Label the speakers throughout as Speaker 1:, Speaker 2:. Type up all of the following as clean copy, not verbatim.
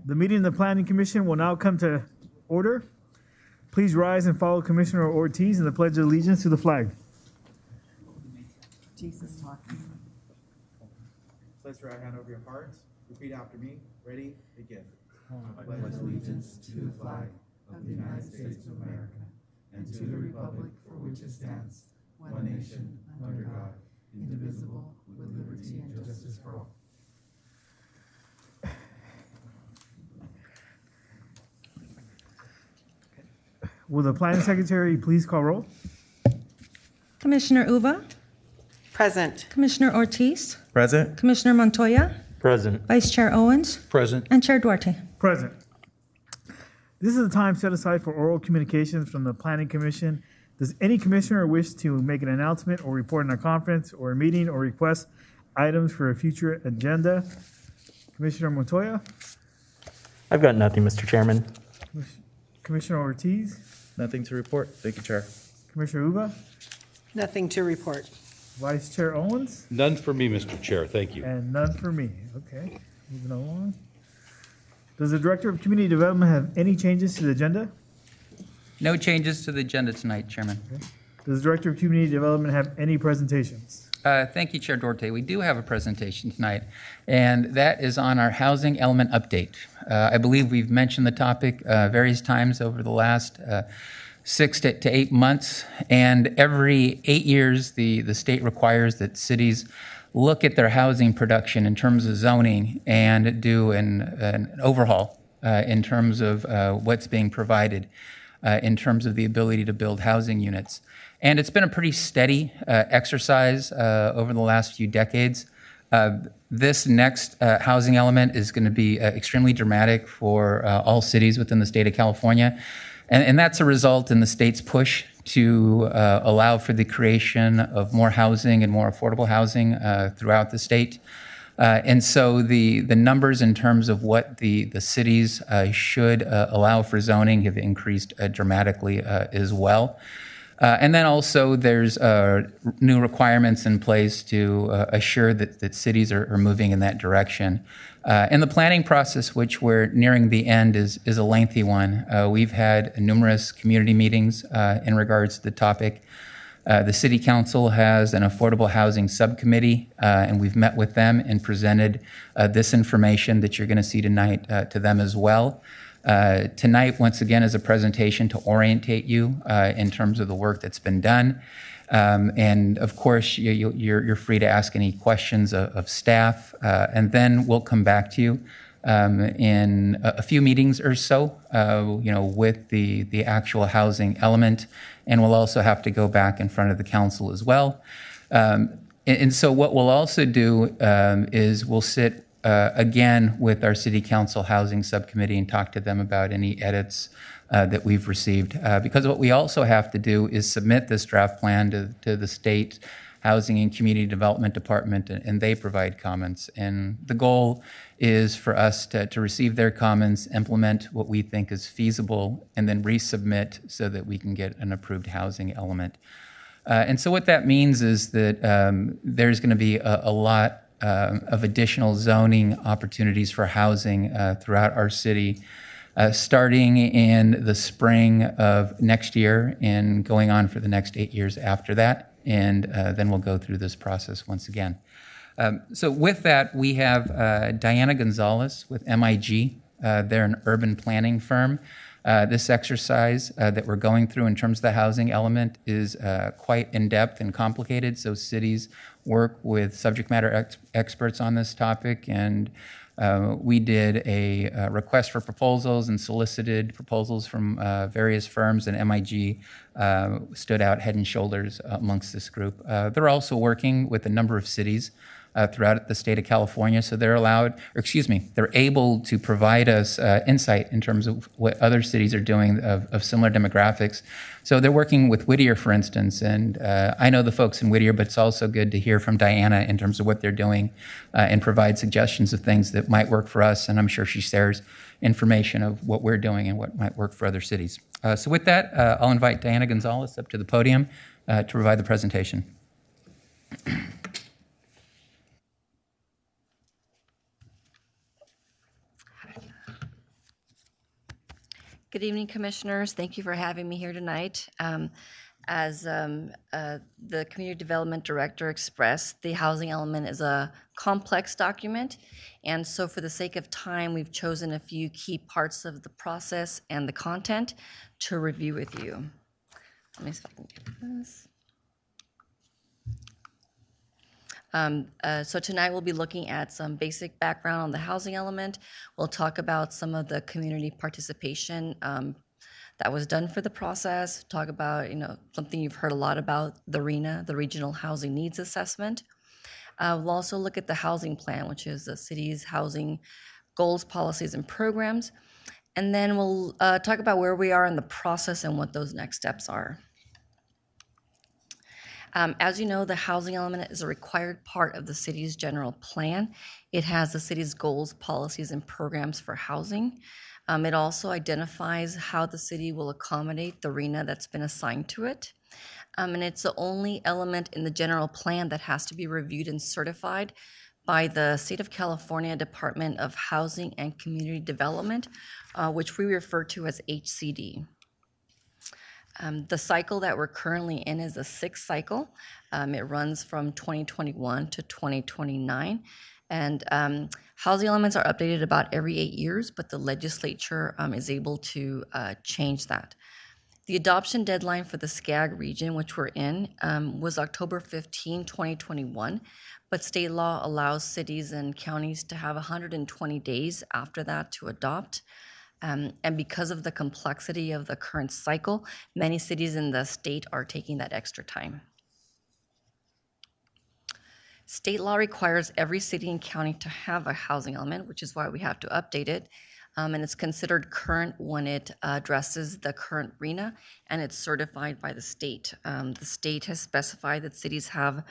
Speaker 1: The meeting of the Planning Commission will now come to order. Please rise and follow Commissioner Ortiz in the Pledge of Allegiance to the flag.
Speaker 2: Jesus talking.
Speaker 3: Place your right hand over your heart. Repeat after me. Ready? Begin. I pledge allegiance to the flag of the United States of America and to the republic for which it stands, one nation, under God, indivisible, with liberty and justice for all.
Speaker 1: Will the Planning Secretary please call roll?
Speaker 4: Commissioner Uva,
Speaker 2: Present.
Speaker 4: Commissioner Ortiz,
Speaker 5: Present.
Speaker 4: Commissioner Montoya,
Speaker 5: Present.
Speaker 4: Vice Chair Owens,
Speaker 5: Present.
Speaker 4: and Chair Duarte.
Speaker 1: Present. This is the time set aside for oral communications from the Planning Commission. Does any commissioner wish to make an announcement or report on a conference or a meeting or request items for a future agenda? Commissioner Montoya?
Speaker 5: I've got nothing, Mr. Chairman.
Speaker 1: Commissioner Ortiz?
Speaker 5: Nothing to report. Thank you, Chair.
Speaker 1: Commissioner Uva?
Speaker 2: Nothing to report.
Speaker 1: Vice Chair Owens?
Speaker 6: None for me, Mr. Chair. Thank you.
Speaker 1: And none for me. Okay, moving along. Does the Director of Community Development have any changes to the agenda?
Speaker 7: No changes to the agenda tonight, Chairman.
Speaker 1: Does the Director of Community Development have any presentations?
Speaker 7: Thank you, Chair Duarte. We do have a presentation tonight, and that is on our housing element update. I believe we've mentioned the topic various times over the last 6 to 8 months, and every 8 years, the state requires that cities look at their housing production in terms of zoning and do an overhaul in terms of what's being provided in terms of the ability to build housing units. And it's been a pretty steady exercise over the last few decades. This next housing element is going to be extremely dramatic for all cities within the state of California. And that's a result in the state's push to allow for the creation of more housing and more affordable housing throughout the state. And so the numbers in terms of what the cities should allow for zoning have increased dramatically as well. And then also there's new requirements in place to assure that cities are moving in that direction. And the planning process, which we're nearing the end, is a lengthy one. We've had numerous community meetings in regards to the topic. The City Council has an affordable housing subcommittee, and we've met with them and presented this information that you're going to see tonight to them as well. Tonight, once again, is a presentation to orientate you in terms of the work that's been done. And of course, you're free to ask any questions of staff, and then we'll come back to you in a few meetings or so, with the actual housing element, and we'll also have to go back in front of the council as well. And so what we'll also do is we'll sit again with our City Council Housing Subcommittee and talk to them about any edits that we've received. Because what we also have to do is submit this draft plan to the State Housing and Community Development Department, and they provide comments. And the goal is for us to receive their comments, implement what we think is feasible, and then resubmit so that we can get an approved housing element. And so what that means is that there's going to be a lot of additional zoning opportunities for housing throughout our city, starting in the spring of next year and going on for the next 8 years after that. And then we'll go through this process once again. So with that, we have Diana Gonzalez with MIG. They're an urban planning firm. This exercise that we're going through in terms of the housing element is quite in-depth and complicated. So cities work with subject matter experts on this topic, and we did a request for proposals and solicited proposals from various firms, and MIG stood out head and shoulders amongst this group. They're also working with a number of cities throughout the state of California. So they're they're able to provide us insight in terms of what other cities are doing of similar demographics. So they're working with Whittier, for instance, and I know the folks in Whittier, but it's also good to hear from Diana in terms of what they're doing and provide suggestions of things that might work for us, and I'm sure she shares information of what we're doing and what might work for other cities. So with that, I'll invite Diana Gonzalez up to the podium to provide the presentation.
Speaker 8: Good evening, Commissioners. Thank you for having me here tonight. As the Community Development Director expressed, the housing element is a complex document. And so for the sake of time, we've chosen a few key parts of the process and the content to review with you. Let me see if I can get this. So tonight we'll be looking at some basic background on the housing element. We'll talk about some of the community participation that was done for the process. Talk about, something you've heard a lot about, the RHNA, the Regional Housing Needs Assessment. We'll also look at the housing plan, which is the city's housing goals, policies, and programs. And then we'll talk about where we are in the process and what those next steps are. As you know, the housing element is a required part of the city's general plan. It has the city's goals, policies, and programs for housing. It also identifies how the city will accommodate the RHNA that's been assigned to it. And it's the only element in the general plan that has to be reviewed and certified by the State of California Department of Housing and Community Development, which we refer to as HCD. The cycle that we're currently in is the sixth cycle. It runs from 2021 to 2029. And housing elements are updated about every 8 years, but the legislature is able to change that. The adoption deadline for the SCAG region, which we're in, was October 15, 2021, but state law allows cities and counties to have 120 days after that to adopt. And because of the complexity of the current cycle, many cities in the state are taking that extra time. State law requires every city and county to have a housing element, which is why we have to update it. And it's considered current when it addresses the current RHNA, and it's certified by the state. The state has specified that cities have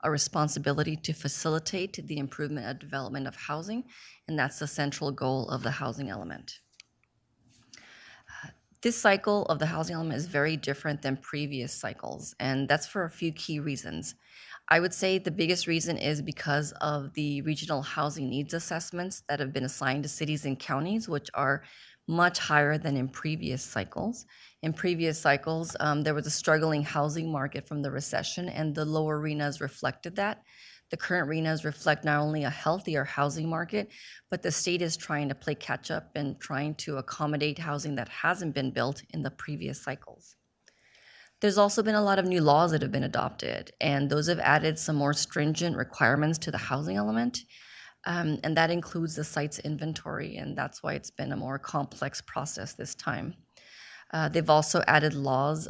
Speaker 8: a responsibility to facilitate the improvement and development of housing, and that's the central goal of the housing element. This cycle of the housing element is very different than previous cycles, and that's for a few key reasons. I would say the biggest reason is because of the regional housing needs assessments that have been assigned to cities and counties, which are much higher than in previous cycles. In previous cycles, there was a struggling housing market from the recession, and the lower RHNAs reflected that. The current RHNAs reflect not only a healthier housing market, but the state is trying to play catch up and trying to accommodate housing that hasn't been built in the previous cycles. There's also been a lot of new laws that have been adopted, and those have added some more stringent requirements to the housing element, and that includes the site's inventory, and that's why it's been a more complex process this time. They've also added laws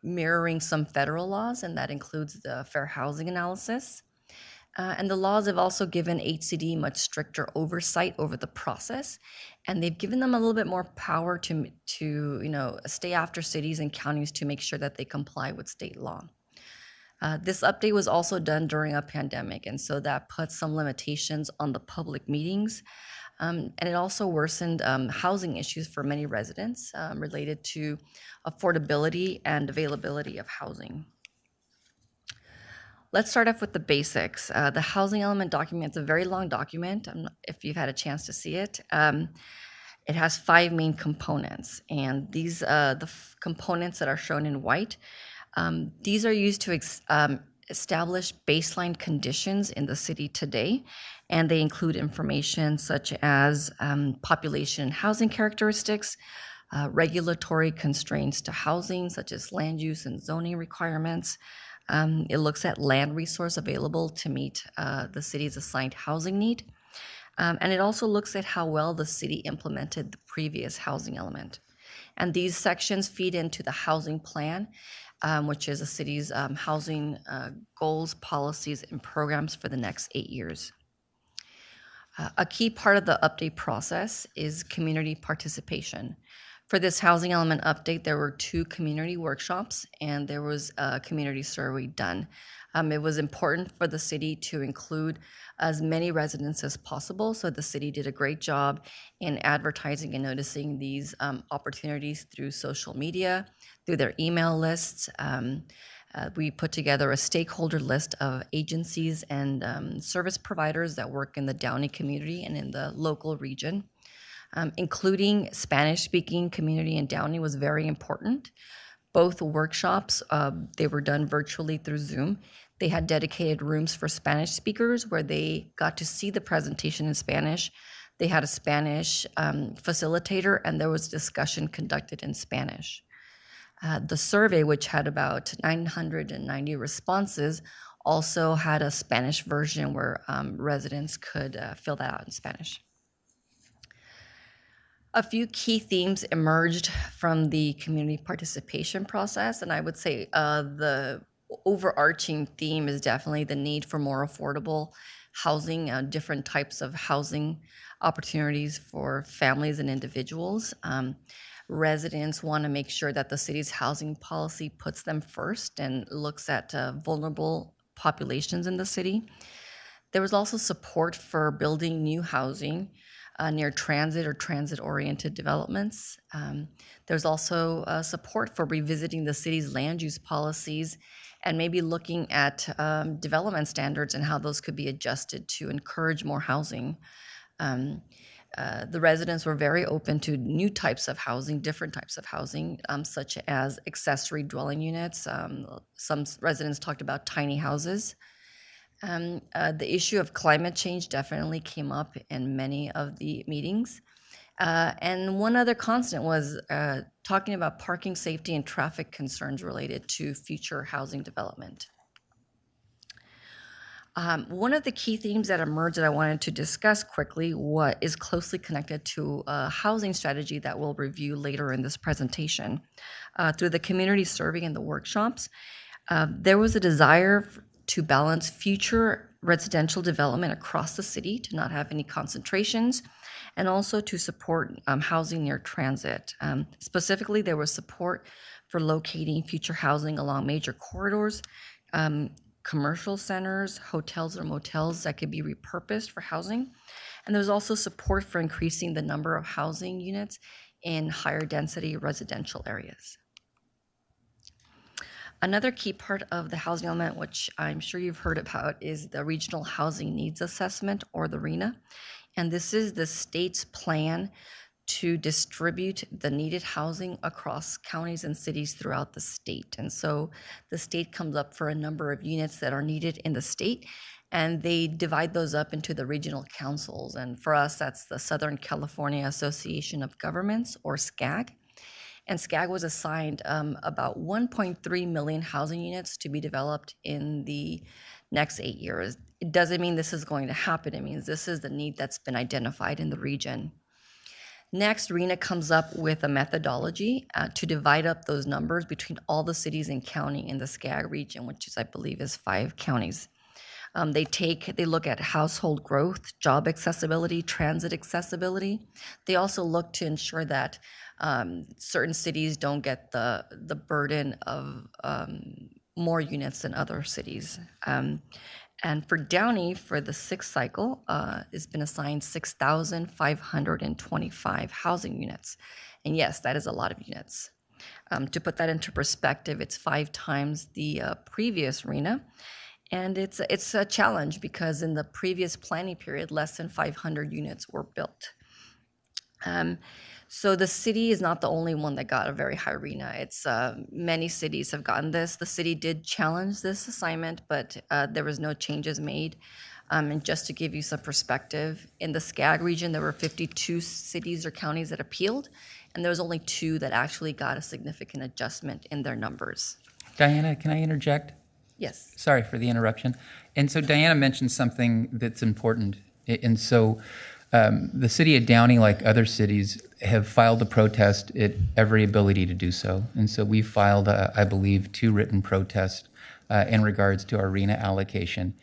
Speaker 8: mirroring some federal laws, and that includes the fair housing analysis. And the laws have also given HCD much stricter oversight over the process, and they've given them a little bit more power to stay after cities and counties to make sure that they comply with state law. This update was also done during a pandemic, and so that puts some limitations on the public meetings. And it also worsened housing issues for many residents related to affordability and availability of housing. Let's start off with the basics. The housing element document is a very long document, if you've had a chance to see it. It has 5 main components, and these components that are shown in white, these are used to establish baseline conditions in the city today, and they include information such as population and housing characteristics, regulatory constraints to housing, such as land use and zoning requirements. It looks at land resource available to meet the city's assigned housing need. And it also looks at how well the city implemented the previous housing element. And these sections feed into the housing plan, which is the city's housing goals, policies, and programs for the next 8 years. A key part of the update process is community participation. For this housing element update, there were 2 community workshops, and there was a community survey done. It was important for the city to include as many residents as possible, so the city did a great job in advertising and noticing these opportunities through social media, through their email lists. We put together a stakeholder list of agencies and service providers that work in the Downey community and in the local region. Including Spanish-speaking community in Downey was very important. Both workshops, they were done virtually through Zoom. They had dedicated rooms for Spanish speakers where they got to see the presentation in Spanish. They had a Spanish facilitator, and there was discussion conducted in Spanish. The survey, which had about 990 responses, also had a Spanish version where residents could fill that out in Spanish. A few key themes emerged from the community participation process, and I would say the overarching theme is definitely the need for more affordable housing, different types of housing opportunities for families and individuals. Residents want to make sure that the city's housing policy puts them first and looks at vulnerable populations in the city. There was also support for building new housing near transit or transit-oriented developments. There's also support for revisiting the city's land use policies and maybe looking at development standards and how those could be adjusted to encourage more housing. The residents were very open to new types of housing, different types of housing, such as accessory dwelling units. Some residents talked about tiny houses. The issue of climate change definitely came up in many of the meetings. And one other constant was talking about parking safety and traffic concerns related to future housing development. One of the key themes that emerged that I wanted to discuss quickly what is closely connected to a housing strategy that we'll review later in this presentation. Through the community survey and the workshops, there was a desire to balance future residential development across the city to not have any concentrations, and also to support housing near transit. Specifically, there was support for locating future housing along major corridors, commercial centers, hotels or motels that could be repurposed for housing. And there's also support for increasing the number of housing units in higher density residential areas. Another key part of the housing element, which I'm sure you've heard about, is the Regional Housing Needs Assessment, or the RHNA. And this is the state's plan to distribute the needed housing across counties and cities throughout the state. And so the state comes up for a number of units that are needed in the state, and they divide those up into the regional councils. And for us, that's the Southern California Association of Governments, or SCAG. And SCAG was assigned about 1.3 million housing units to be developed in the next 8 years. It doesn't mean this is going to happen. It means this is the need that's been identified in the region. Next, RHNA comes up with a methodology to divide up those numbers between all the cities and county in the SCAG region, which is, I believe, is 5 counties. They look at household growth, job accessibility, transit accessibility. They also look to ensure that certain cities don't get the burden of more units than other cities. And for Downey, for the 6th cycle, it's been assigned 6,525 housing units. And yes, that is a lot of units. To put that into perspective, it's 5 times the previous RHNA. And it's a challenge because in the previous planning period, less than 500 units were built. So the city is not the only one that got a very high RHNA. It's many cities have gotten this. The city did challenge this assignment, but there was no changes made. And just to give you some perspective, in the SCAG region, there were 52 cities or counties that appealed, and there was only 2 that actually got a significant adjustment in their numbers.
Speaker 7: Diana, can I interject?
Speaker 8: Yes.
Speaker 7: Sorry for the interruption. And so Diana mentioned something that's important. And so the city of Downey, like other cities, have filed a protest at every ability to do so. And so we filed, I believe, 2 written protests in regards to our RHNA allocation.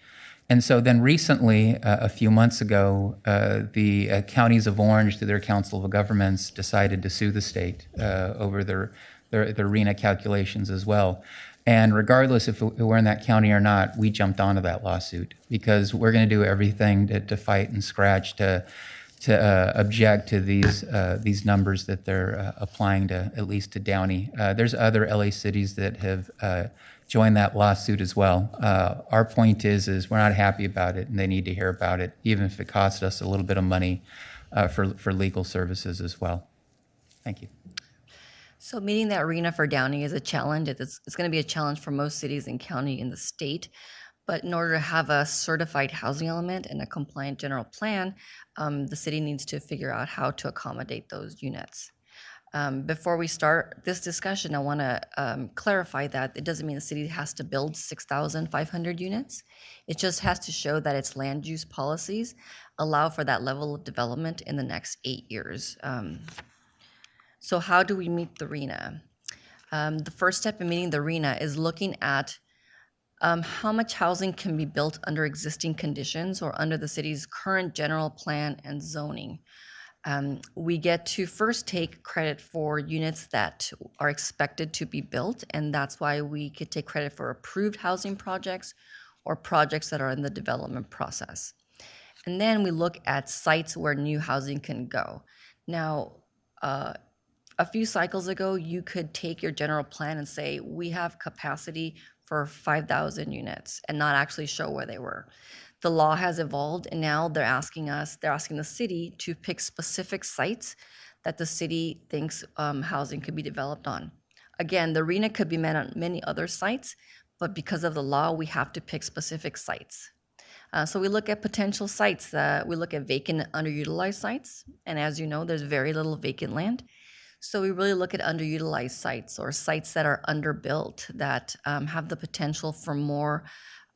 Speaker 7: And so then recently, a few months ago, the counties of Orange, through their Council of Governments, decided to sue the state over their RHNA calculations as well. And regardless if we're in that county or not, we jumped onto that lawsuit because we're going to do everything to fight and scratch to object to these numbers that they're applying to, at least to Downey. There's other LA cities that have joined that lawsuit as well. Our point is we're not happy about it, and they need to hear about it, even if it costs us a little bit of money. for legal services as well. Thank you.
Speaker 8: So meeting that arena for Downey is a challenge. It's going to be a challenge for most cities and county in the state. But in order to have a certified housing element and a compliant general plan, the city needs to figure out how to accommodate those units. Before we start this discussion, I want to clarify that it doesn't mean the city has to build 6,500 units. It just has to show that its land use policies allow for that level of development in the next 8 years. So how do we meet the RENA? The first step in meeting the RENA is looking at how much housing can be built under existing conditions or under the city's current general plan and zoning. We get to first take credit for units that are expected to be built, and that's why we could take credit for approved housing projects or projects that are in the development process. And then we look at sites where new housing can go. Now, a few cycles ago, you could take your general plan and say, we have capacity for 5,000 units and not actually show where they were. The law has evolved, and now they're asking the city to pick specific sites that the city thinks housing could be developed on. Again, the RENA could be met on many other sites, but because of the law, we have to pick specific sites. So we look at potential sites. We look at vacant, underutilized sites, and as you know, there's very little vacant land. So we really look at underutilized sites or sites that are underbuilt that have the potential for more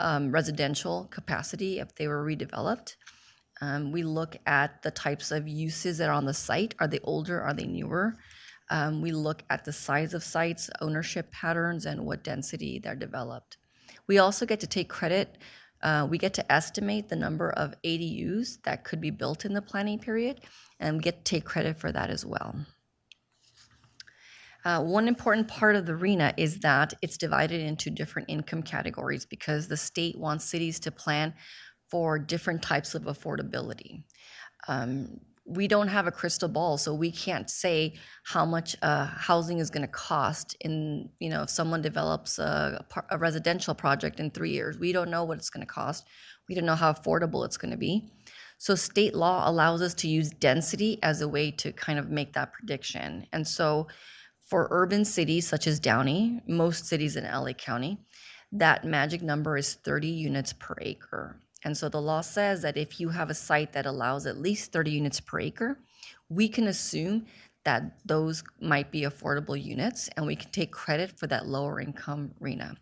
Speaker 8: residential capacity if they were redeveloped. We look at the types of uses that are on the site. Are they older? Are they newer? We look at the size of sites, ownership patterns, and what density they're developed. We also get to take credit. We get to estimate the number of ADUs that could be built in the planning period, and we get to take credit for that as well. One important part of the RENA is that it's divided into different income categories because the state wants cities to plan for different types of affordability. We don't have a crystal ball, so we can't say how much housing is going to cost if someone develops a residential project in 3 years. We don't know what it's going to cost. We don't know how affordable it's going to be. So state law allows us to use density as a way to kind of make that prediction. And so for urban cities such as Downey, most cities in LA County, that magic number is 30 units per acre. And so the law says that if you have a site that allows at least 30 units per acre, we can assume that those might be affordable units, and we can take credit for that lower income RENA.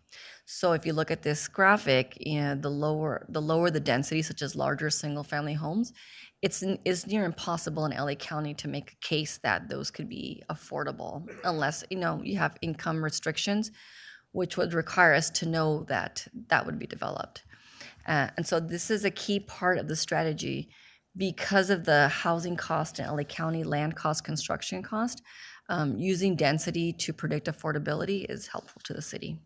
Speaker 8: So if you look at this graphic, the lower the density, such as larger single family homes, it's near impossible in LA County to make a case that those could be affordable unless you have income restrictions, which would require us to know that that would be developed. And so this is a key part of the strategy because of the housing cost in LA County, land cost, construction cost. Using density to predict affordability is helpful to the city.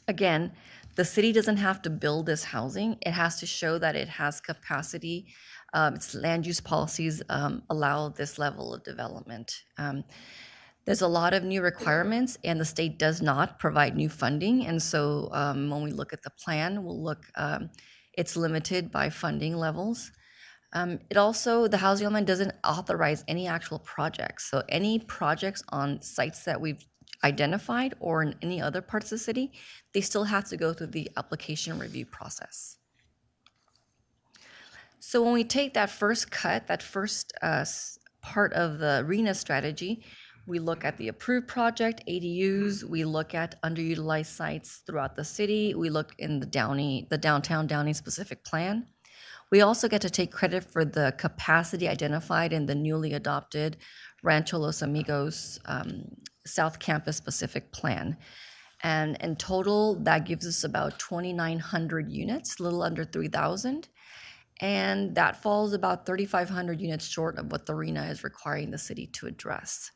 Speaker 8: Again, the city doesn't have to build this housing. It has to show that it has capacity. Its land use policies allow this level of development. There's a lot of new requirements, and the state does not provide new funding. And so when we look at the plan, it's limited by funding levels. The housing element doesn't authorize any actual projects. So any projects on sites that we've identified or in any other parts of the city, they still have to go through the application review process. So when we take that first cut, that first part of the RENA strategy, we look at the approved project, ADUs, we look at underutilized sites throughout the city, we look in the downtown Downey specific plan. We also get to take credit for the capacity identified in the newly adopted Rancho Los Amigos South Campus specific plan. And in total, that gives us about 2,900 units, a little under 3,000. And that falls about 3,500 units short of what the RENA is requiring the city to address.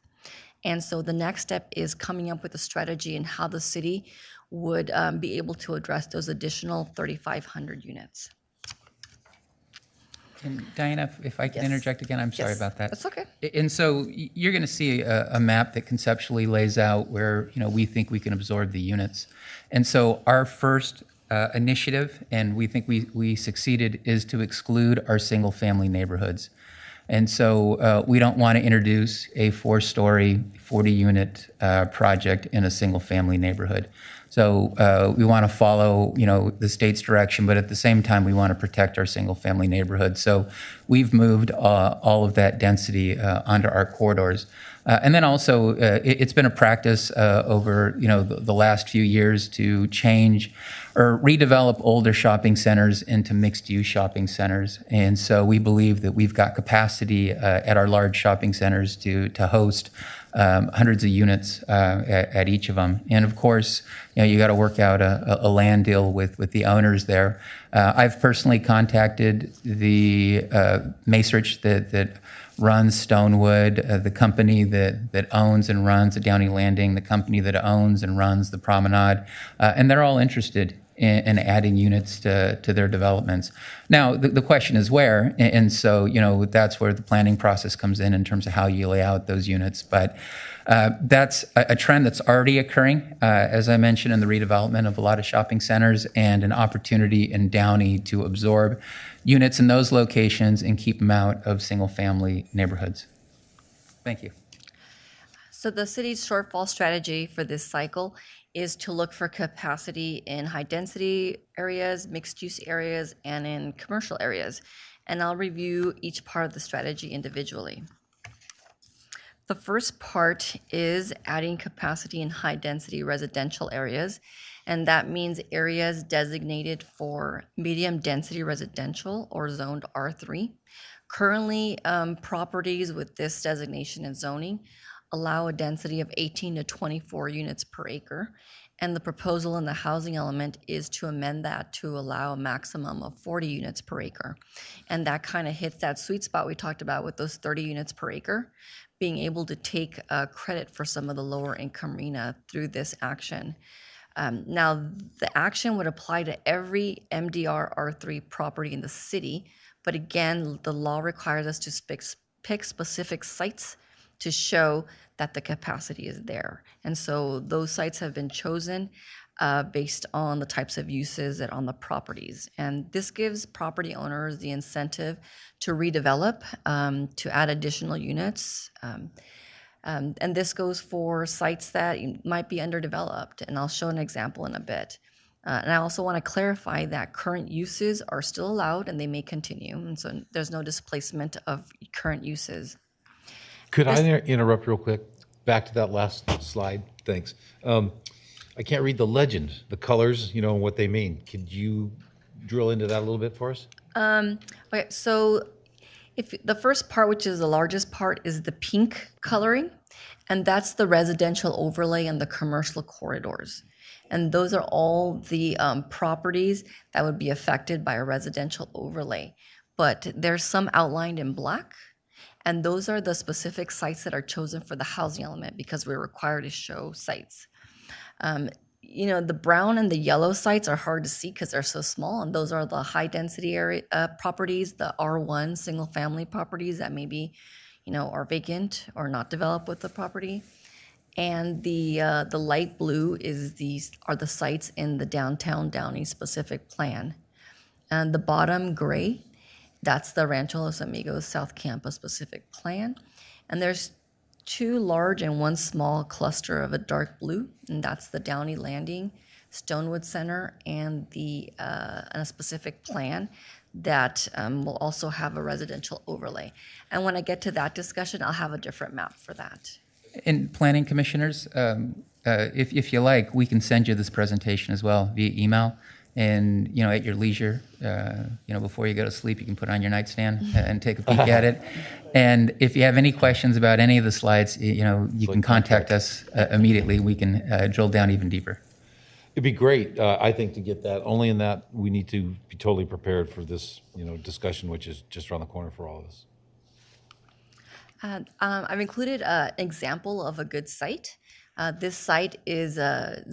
Speaker 8: And so the next step is coming up with a strategy and how the city would be able to address those additional 3,500 units.
Speaker 7: And Diana, if I can
Speaker 8: Yes.
Speaker 7: interject again, I'm sorry
Speaker 8: Yes,
Speaker 7: about that.
Speaker 8: that's okay.
Speaker 7: And so you're going to see a map that conceptually lays out where we think we can absorb the units. And so our first initiative, and we think we succeeded, is to exclude our single-family neighborhoods. And so we don't want to introduce a 4-story, 40-unit project in a single-family neighborhood. So we want to follow, the state's direction, but at the same time, we want to protect our single-family neighborhoods. So we've moved all of that density onto our corridors. And then also, it's been a practice over, the last few years to change or redevelop older shopping centers into mixed-use shopping centers. And so we believe that we've got capacity at our large shopping centers to host hundreds of units at each of them. And of course, you got to work out a land deal with the owners there. I've personally contacted the Macerich that runs Stonewood, the company that owns and runs the Downey Landing, the company that owns and runs the Promenade, and they're all interested in adding units to their developments. Now, the question is where, and so, that's where the planning process comes in terms of how you lay out those units. But that's a trend that's already occurring, as I mentioned, in the redevelopment of a lot of shopping centers, and an opportunity in Downey to absorb units in those locations and keep them out of single-family neighborhoods. Thank you.
Speaker 8: So the city's shortfall strategy for this cycle is to look for capacity in high-density areas, mixed-use areas, and in commercial areas. And I'll review each part of the strategy individually. The first part is adding capacity in high-density residential areas, and that means areas designated for medium-density residential or zoned R3. Currently, properties with this designation and zoning allow a density of 18 to 24 units per acre, and the proposal in the housing element is to amend that to allow a maximum of 40 units per acre. And that kind of hits that sweet spot we talked about with those 30 units per acre, being able to take credit for some of the lower income RENA through this action. Now, the action would apply to every MDR R3 property in the city, but again, the law requires us to pick specific sites to show that the capacity is there. And so those sites have been chosen based on the types of uses that are on the properties. And this gives property owners the incentive to redevelop, to add additional units. And this goes for sites that might be underdeveloped. And I'll show an example in a bit. And I also want to clarify that current uses are still allowed and they may continue. And so there's no displacement of current uses.
Speaker 6: Could I interrupt real quick? Back to that last slide. Thanks. I can't read the legend, the colors, what they mean. Could you drill into that a little bit for us?
Speaker 8: Okay, so if the first part, which is the largest part, is the pink coloring, and that's the residential overlay and the commercial corridors. And those are all the properties that would be affected by a residential overlay. But there's some outlined in black, and those are the specific sites that are chosen for the housing element because we're required to show sites. The brown and the yellow sites are hard to see because they're so small, and those are the high density area properties, the R1 single family properties that maybe, are vacant or not developed with the property. And the light blue are the sites in the downtown Downey specific plan. And the bottom gray, that's the Rancho Los Amigos South Campus specific plan. And there's 2 large and 1 small cluster of a dark blue, and that's the Downey Landing, Stonewood Center, and a specific plan that will also have a residential overlay. And when I get to that discussion, I'll have a different map for that.
Speaker 7: And planning commissioners, if you like, we can send you this presentation as well via email. And, at your leisure, before you go to sleep, you can put it on your nightstand and take a peek at it. And if you have any questions about any of the slides, you can contact us immediately. We can drill down even deeper.
Speaker 6: It'd be great, I think, to get that. Only in that we need to be totally prepared for this, discussion, which is just around the corner for all of us.
Speaker 8: I've included an example of a good site. This site is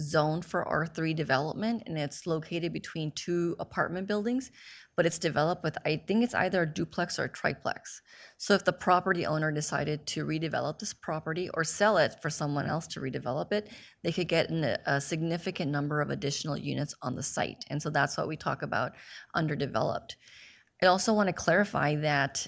Speaker 8: zoned for R3 development, and it's located between two apartment buildings, but it's developed with, I think it's either a duplex or a triplex. So if the property owner decided to redevelop this property or sell it for someone else to redevelop it, they could get a significant number of additional units on the site. And so that's what we talk about underdeveloped. I also want to clarify that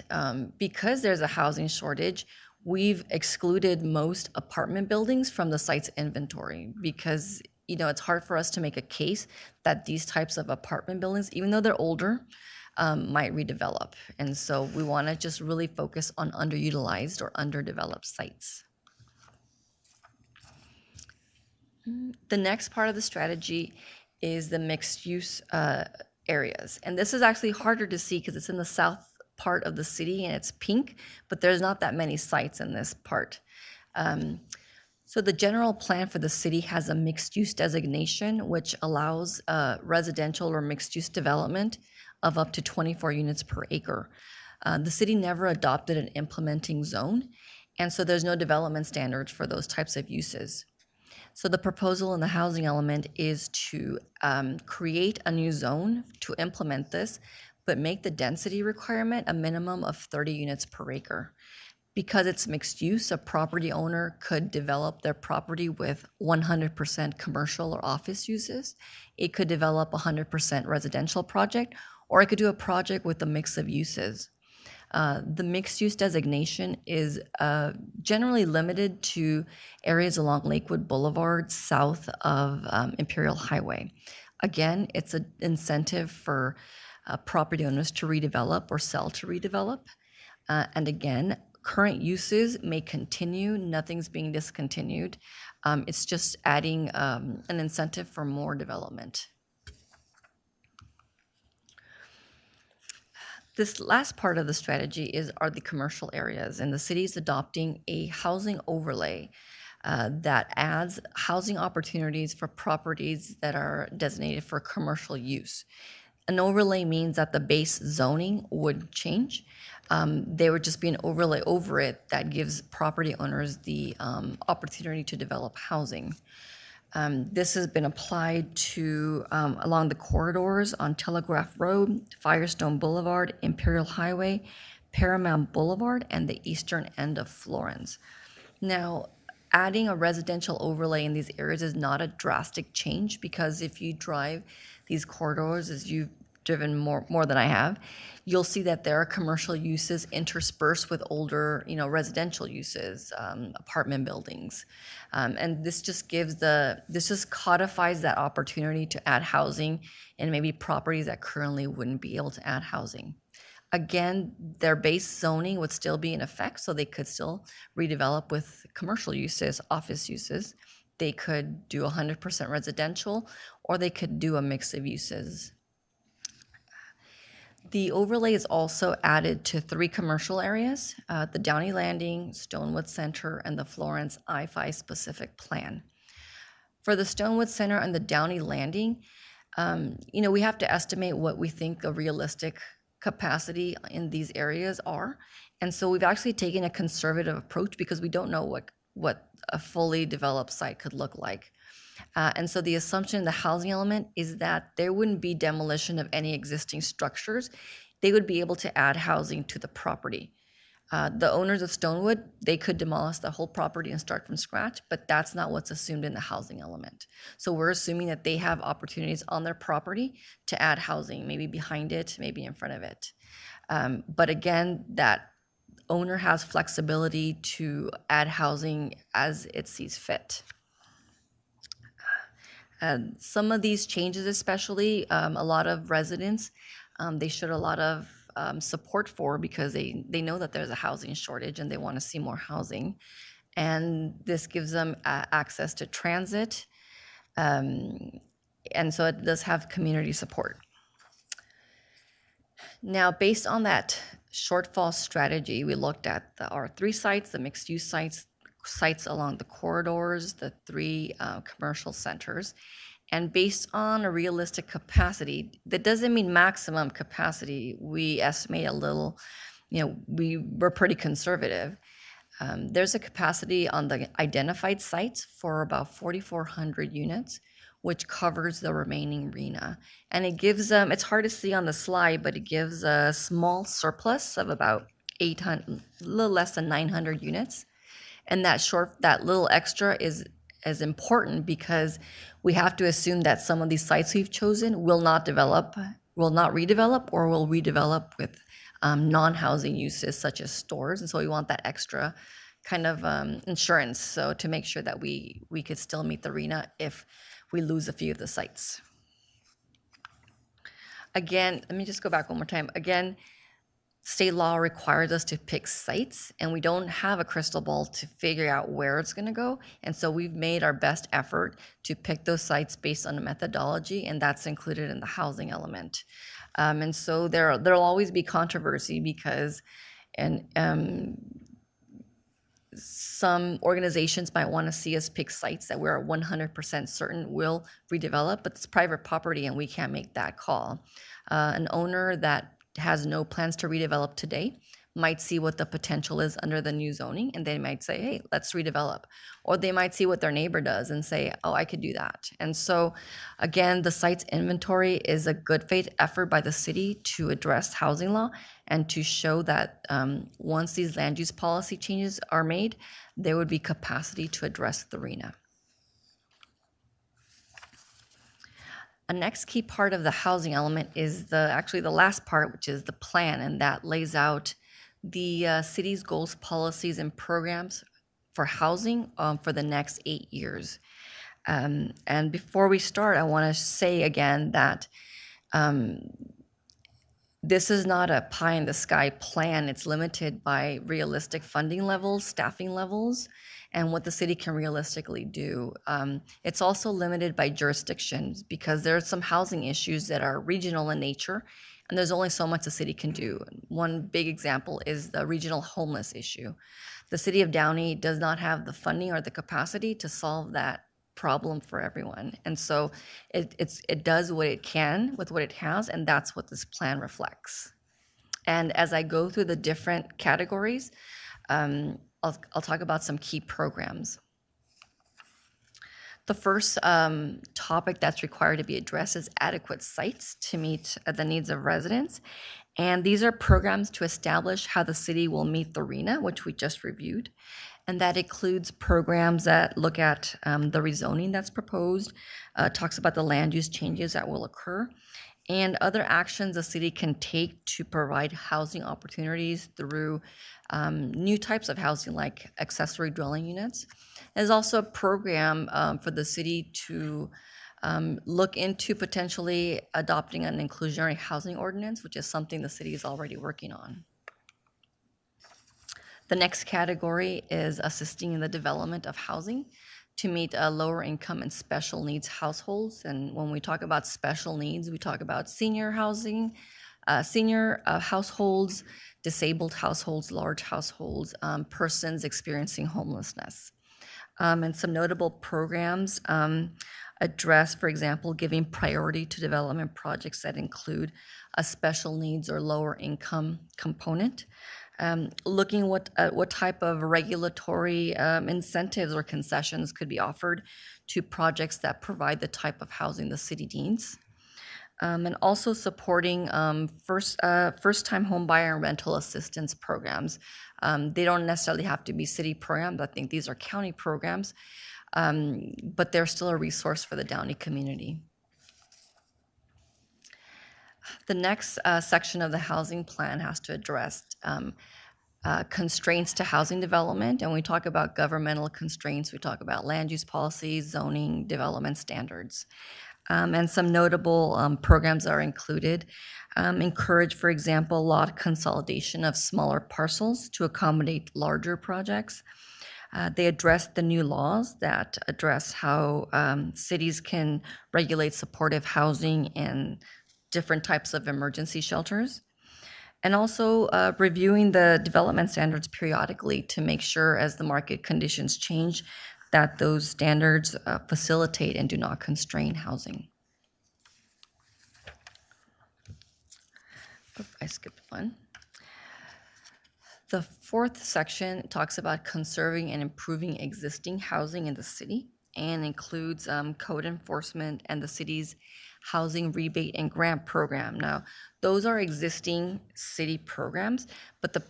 Speaker 8: because there's a housing shortage, we've excluded most apartment buildings from the site's inventory because, it's hard for us to make a case that these types of apartment buildings, even though they're older, might redevelop. And so we want to just really focus on underutilized or underdeveloped sites. The next part of the strategy is the mixed use areas. And this is actually harder to see because it's in the south part of the city and it's pink, but there's not that many sites in this part. So the general plan for the city has a mixed use designation, which allows residential or mixed use development of up to 24 units per acre. The city never adopted an implementing zone, and so there's no development standards for those types of uses. So the proposal in the housing element is to create a new zone to implement this, but make the density requirement a minimum of 30 units per acre. Because it's mixed use, a property owner could develop their property with 100% commercial or office uses. It could develop a 100% residential project, or it could do a project with a mix of uses. The mixed use designation is generally limited to areas along Lakewood Boulevard, south of Imperial Highway. Again, it's an incentive for property owners to redevelop or sell to redevelop. And again, current uses may continue, nothing's being discontinued. It's just adding an incentive for more development. This last part of the strategy are the commercial areas, and the city is adopting a housing overlay that adds housing opportunities for properties that are designated for commercial use. An overlay means that the base zoning would change. There would just be an overlay over it that gives property owners the opportunity to develop housing. This has been applied to along the corridors on Telegraph Road, Firestone Boulevard, Imperial Highway, Paramount Boulevard, and the eastern end of Florence. Now, adding a residential overlay in these areas is not a drastic change because if you drive these corridors, as you've driven more than I have, you'll see that there are commercial uses interspersed with older, residential uses, apartment buildings. And this just codifies that opportunity to add housing in maybe properties that currently wouldn't be able to add housing. Again, their base zoning would still be in effect, so they could still redevelop with commercial uses, office uses. They could do 100% residential, or they could do a mix of uses. The overlay is also added to 3 commercial areas, the Downey Landing, Stonewood Center, and the Florence I-5 specific plan. For the Stonewood Center and the Downey Landing, we have to estimate what we think a realistic capacity in these areas are. And so we've actually taken a conservative approach because we don't know what a fully developed site could look like. And so the assumption in the housing element is that there wouldn't be demolition of any existing structures. They would be able to add housing to the property. The owners of Stonewood, they could demolish the whole property and start from scratch, but that's not what's assumed in the housing element. So we're assuming that they have opportunities on their property to add housing, maybe behind it, maybe in front of it. But again, that owner has flexibility to add housing as it sees fit. Some of these changes, especially a lot of residents, they showed a lot of support for because they know that there's a housing shortage and they want to see more housing. And this gives them access to transit. And so it does have community support. Now, based on that shortfall strategy, we looked at the R3 sites, the mixed use sites along the corridors, the 3 commercial centers. And based on a realistic capacity, that doesn't mean maximum capacity. We estimate a little, we were pretty conservative. There's a capacity on the identified sites for about 4,400 units, which covers the remaining RENA. And it gives it's hard to see on the slide, but it gives a small surplus of about 800, a little less than 900 units. And that little extra is important because we have to assume that some of these sites we've chosen will not redevelop, or will redevelop with non-housing uses such as stores. And so we want that extra kind of insurance, so to make sure that we could still meet the RENA if we lose a few of the sites. Again, let me just go back one more time. Again, state law requires us to pick sites, and we don't have a crystal ball to figure out where it's going to go. And so we've made our best effort to pick those sites based on a methodology, and that's included in the housing element. And so there'll always be controversy because some organizations might want to see us pick sites that we're 100% certain will redevelop, but it's private property and we can't make that call. An owner that has no plans to redevelop today might see what the potential is under the new zoning, and they might say, hey, let's redevelop. Or they might see what their neighbor does and say, oh, I could do that. And so again, the site's inventory is a good faith effort by the city to address housing law and to show that once these land use policy changes are made, there would be capacity to address the RENA. A next key part of the housing element is actually the last part, which is the plan, and that lays out the city's goals, policies, and programs for housing for the next 8 years. And before we start, I want to say again that this is not a pie-in-the-sky plan. It's limited by realistic funding levels, staffing levels, and what the city can realistically do. It's also limited by jurisdictions because there are some housing issues that are regional in nature, and there's only so much the city can do. One big example is the regional homeless issue. The city of Downey does not have the funding or the capacity to solve that problem for everyone. And so it does what it can with what it has, and that's what this plan reflects. And as I go through the different categories, I'll talk about some key programs. The first topic that's required to be addressed is adequate sites to meet the needs of residents. And these are programs to establish how the city will meet the RENA, which we just reviewed. And that includes programs that look at the rezoning that's proposed, talks about the land use changes that will occur, and other actions the city can take to provide housing opportunities through new types of housing like accessory dwelling units. There's also a program for the city to look into potentially adopting an inclusionary housing ordinance, which is something the city is already working on. The next category is assisting in the development of housing to meet lower income and special needs households. And when we talk about special needs, we talk about senior housing, senior households, disabled households, large households, persons experiencing homelessness. And some notable programs address, for example, giving priority to development projects that include a special needs or lower income component. Looking what type of regulatory incentives or concessions could be offered to projects that provide the type of housing the city needs. And also supporting first-time home buyer and rental assistance programs. They don't necessarily have to be city programs. I think these are county programs, but they're still a resource for the Downey community. The next section of the housing plan has to address constraints to housing development. And when we talk about governmental constraints, we talk about land use policies, zoning, development standards. And some notable programs are included. Encourage, for example, lot consolidation of smaller parcels to accommodate larger projects. They address the new laws that address how cities can regulate supportive housing and different types of emergency shelters. And also reviewing the development standards periodically to make sure as the market conditions change that those standards facilitate and do not constrain housing. I skipped one. The fourth section talks about conserving and improving existing housing in the city and includes code enforcement and the city's housing rebate and grant program. Now, those are existing city programs, but the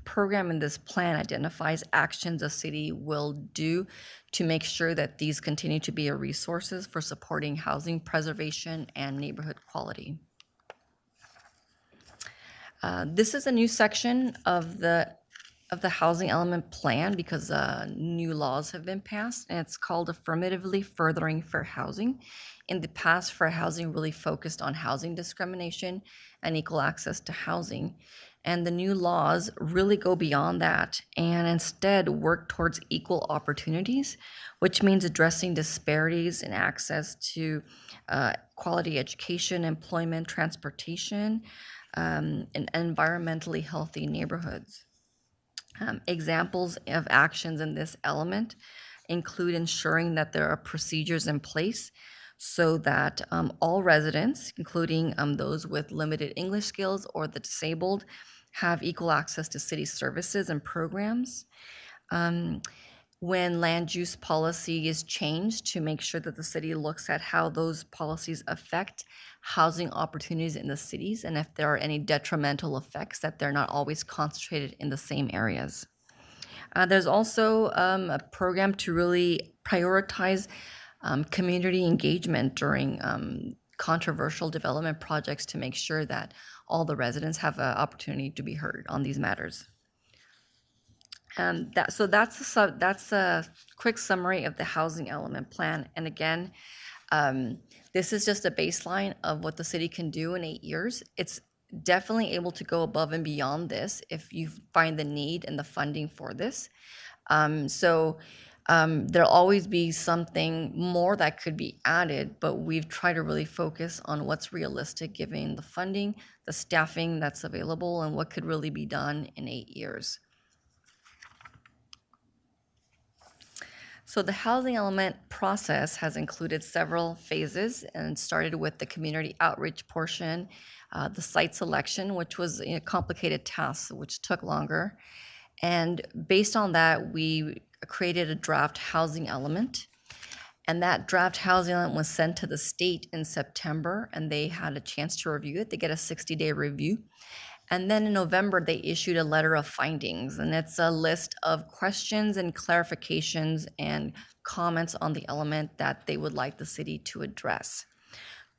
Speaker 8: program in this plan identifies actions the city will do to make sure that these continue to be resources for supporting housing preservation and neighborhood quality. This is a new section of the housing element plan because new laws have been passed, and it's called Affirmatively Furthering Fair Housing. In the past, fair housing really focused on housing discrimination and equal access to housing. And the new laws really go beyond that and instead work towards equal opportunities, which means addressing disparities in access to quality education, employment, transportation, and environmentally healthy neighborhoods. Examples of actions in this element include ensuring that there are procedures in place so that all residents, including those with limited English skills or the disabled, have equal access to city services and programs. When land use policy is changed, to make sure that the city looks at how those policies affect housing opportunities in the cities, and if there are any detrimental effects, that they're not always concentrated in the same areas. There's also a program to really prioritize community engagement during controversial development projects to make sure that all the residents have an opportunity to be heard on these matters. That's a quick summary of the housing element plan. And again, this is just a baseline of what the city can do in 8 years. It's definitely able to go above and beyond this if you find the need and the funding for this. There'll always be something more that could be added, but we've tried to really focus on what's realistic given the funding, the staffing that's available, and what could really be done in 8 years. So the housing element process has included several phases and started with the community outreach portion, the site selection, which was a complicated task, which took longer. And based on that, we created a draft housing element. And that draft housing element was sent to the state in September, and they had a chance to review it. They get a 60-day review. And then in November, they issued a letter of findings, and it's a list of questions and clarifications and comments on the element that they would like the city to address.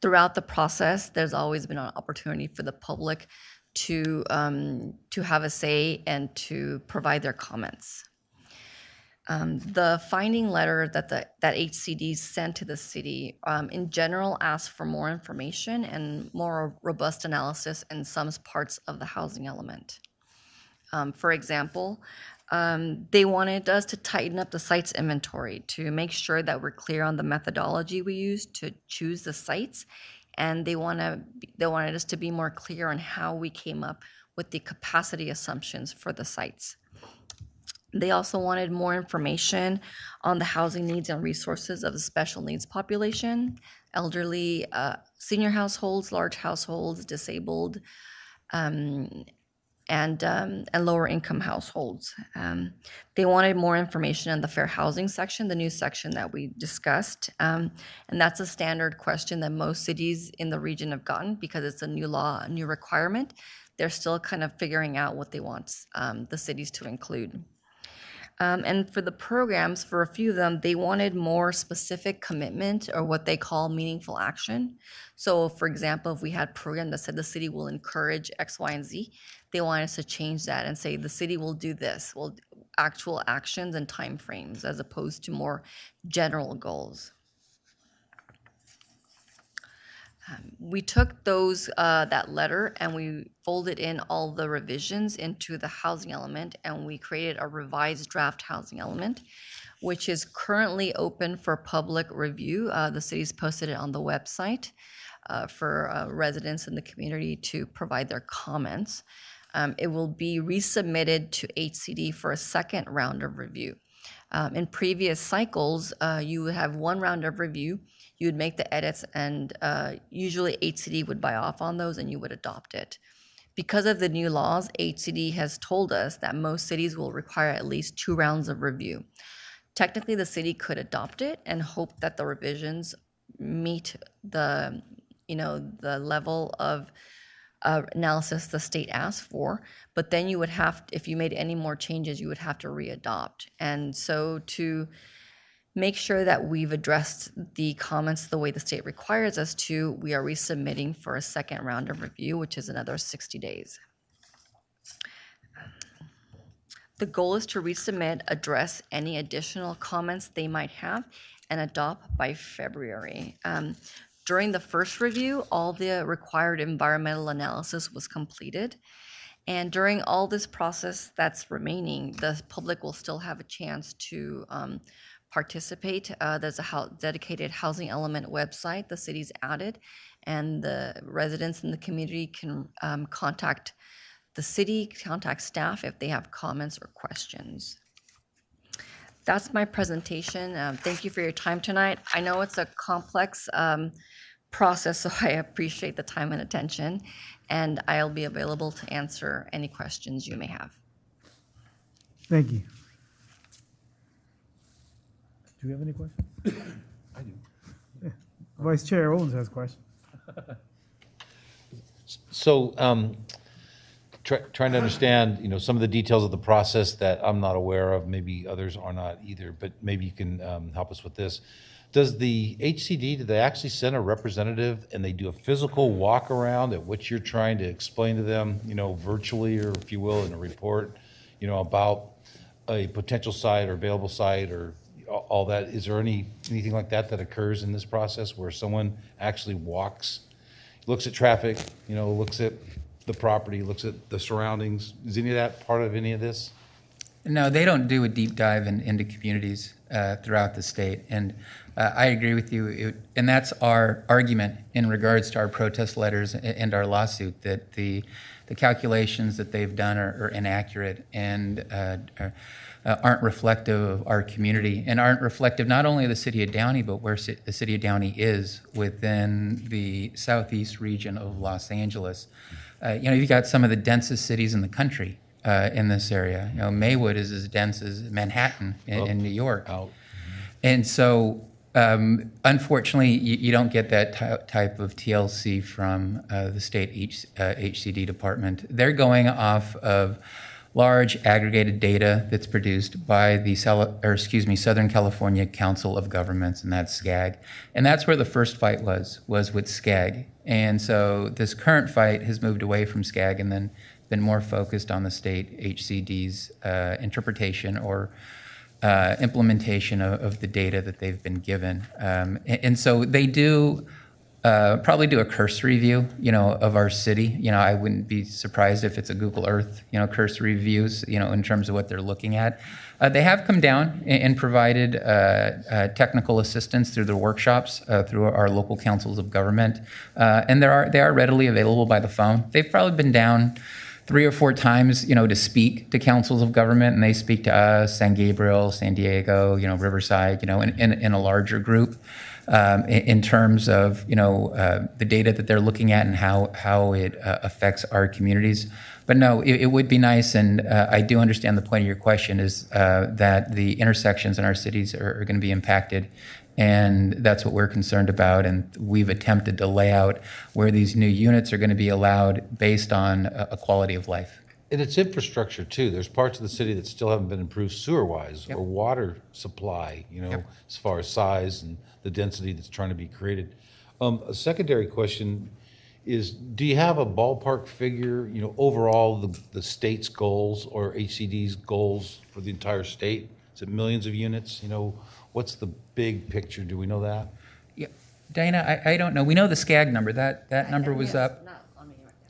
Speaker 8: Throughout the process, there's always been an opportunity for the public to have a say and to provide their comments. The finding letter that HCD sent to the city, in general, asked for more information and more robust analysis in some parts of the housing element. For example, they wanted us to tighten up the sites inventory to make sure that we're clear on the methodology we use to choose the sites, and they wanted us to be more clear on how we came up with the capacity assumptions for the sites. They also wanted more information on the housing needs and resources of the special needs population, elderly, senior households, large households, disabled, and lower income households. They wanted more information on the fair housing section, the new section that we discussed. And that's a standard question that most cities in the region have gotten because it's a new law, a new requirement. They're still kind of figuring out what they want the cities to include. And for the programs, for a few of them, they wanted more specific commitment or what they call meaningful action. So for example, if we had a program that said the city will encourage X, Y, and Z, they wanted us to change that and say the city will do this, will actual actions and timeframes as opposed to more general goals. We took that letter and we folded in all the revisions into the housing element, and we created a revised draft housing element, which is currently open for public review. The city's posted it on the website for residents in the community to provide their comments. It will be resubmitted to HCD for a second round of review. In previous cycles, you would have one round of review, you would make the edits, and usually HCD would buy off on those and you would adopt it. Because of the new laws, HCD has told us that most cities will require at least 2 rounds of review. Technically, the city could adopt it and hope that the revisions meet the, the level of analysis the state asked for, but then you would have, if you made any more changes, you would have to re-adopt. And so to make sure that we've addressed the comments the way the state requires us to, we are resubmitting for a second round of review, which is another 60 days. The goal is to resubmit, address any additional comments they might have, and adopt by February. During the first review, all the required environmental analysis was completed. And during all this process that's remaining, the public will still have a chance to participate. There's a dedicated housing element website the city's added, and the residents in the community can contact the city, contact staff if they have comments or questions. That's my presentation. Thank you for your time tonight. I know it's a complex process, so I appreciate the time and attention, and I'll be available to answer any questions you may have.
Speaker 1: Thank you. Do we have any questions?
Speaker 6: I do.
Speaker 1: Yeah. Vice Chair Owens has a question.
Speaker 6: So, trying to understand, some of the details of the process that I'm not aware of, maybe others are not either, but maybe you can help us with this. Does the HCD, do they actually send a representative and they do a physical walk around at what you're trying to explain to them, virtually, or if you will, in a report, about a potential site or available site or all that? Is there anything like that occurs in this process where someone actually walks, looks at traffic, looks at the property, looks at the surroundings? Is any of that part of any of this?
Speaker 7: No, they don't do a deep dive into communities throughout the state. And I agree with you. And that's our argument in regards to our protest letters and our lawsuit, that the calculations that they've done are inaccurate and aren't reflective of our community, and aren't reflective not only of the city of Downey, but where the city of Downey is within the southeast region of Los Angeles. You've got some of the densest cities in the country in this area. Maywood is as dense as Manhattan in New York. And so, unfortunately, you don't get that type of TLC from the state HCD department. They're going off of large aggregated data that's produced by the Southern California Council of Governments, and that's SCAG. And that's where the first fight was with SCAG. And so this current fight has moved away from SCAG and then been more focused on the state HCD's interpretation or implementation of the data that they've been given. And so they do probably do a cursory view, of our city. I wouldn't be surprised if it's a Google Earth, cursory views, in terms of what they're looking at. They have come down and provided technical assistance through their workshops, through our local councils of government, and they are readily available by the phone. They've probably been down 3 or 4 times, to speak to councils of government, and they speak to us, San Gabriel, San Diego, Riverside, in a larger group. In terms of the data that they're looking at and how it affects our communities. But no, it would be nice, and I do understand the point of your question is that the intersections in our cities are going to be impacted, and that's what we're concerned about. And we've attempted to lay out where these new units are going to be allowed based on a quality of life.
Speaker 6: And it's infrastructure too. There's parts of the city that still haven't been improved sewer-wise or water supply, as far as size and the density that's trying to be created. A secondary question is, do you have a ballpark figure, overall the state's goals or HCD's goals for the entire state? Is it millions of units? What's the big picture? Do we know that?
Speaker 7: Yeah, Dana, I don't know. We know the SCAG number. That number was up.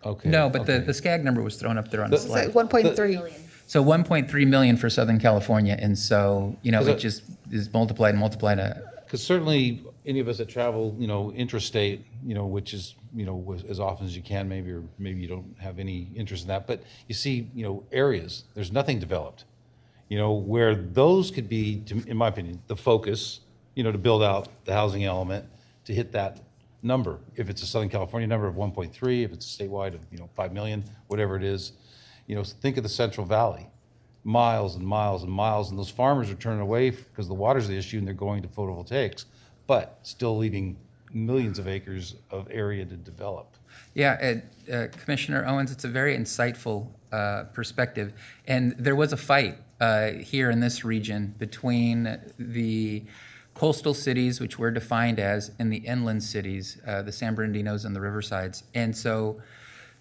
Speaker 6: Okay.
Speaker 7: No, but
Speaker 6: okay.
Speaker 7: the SCAG number was thrown up there on the slide.
Speaker 2: 1.3.
Speaker 7: So 1.3 million for Southern California, and so it just is multiplied.
Speaker 6: Because certainly any of us that travel, intrastate, which is, as often as you can, maybe, or maybe you don't have any interest in that, but you see, areas, there's nothing developed, where those could be, in my opinion, the focus, to build out the housing element, to hit that number. If it's a Southern California number of 1.3, if it's a statewide of 5 million, whatever it is, think of the Central Valley, miles and miles and miles, and those farmers are turning away because the water's the issue and they're going to photovoltaics, but still leaving millions of acres of area to develop.
Speaker 7: Yeah, Commissioner Owens, it's a very insightful perspective. And there was a fight here in this region between the coastal cities, which were defined as, and the inland cities, the San Bernardinos and the Riversides. And so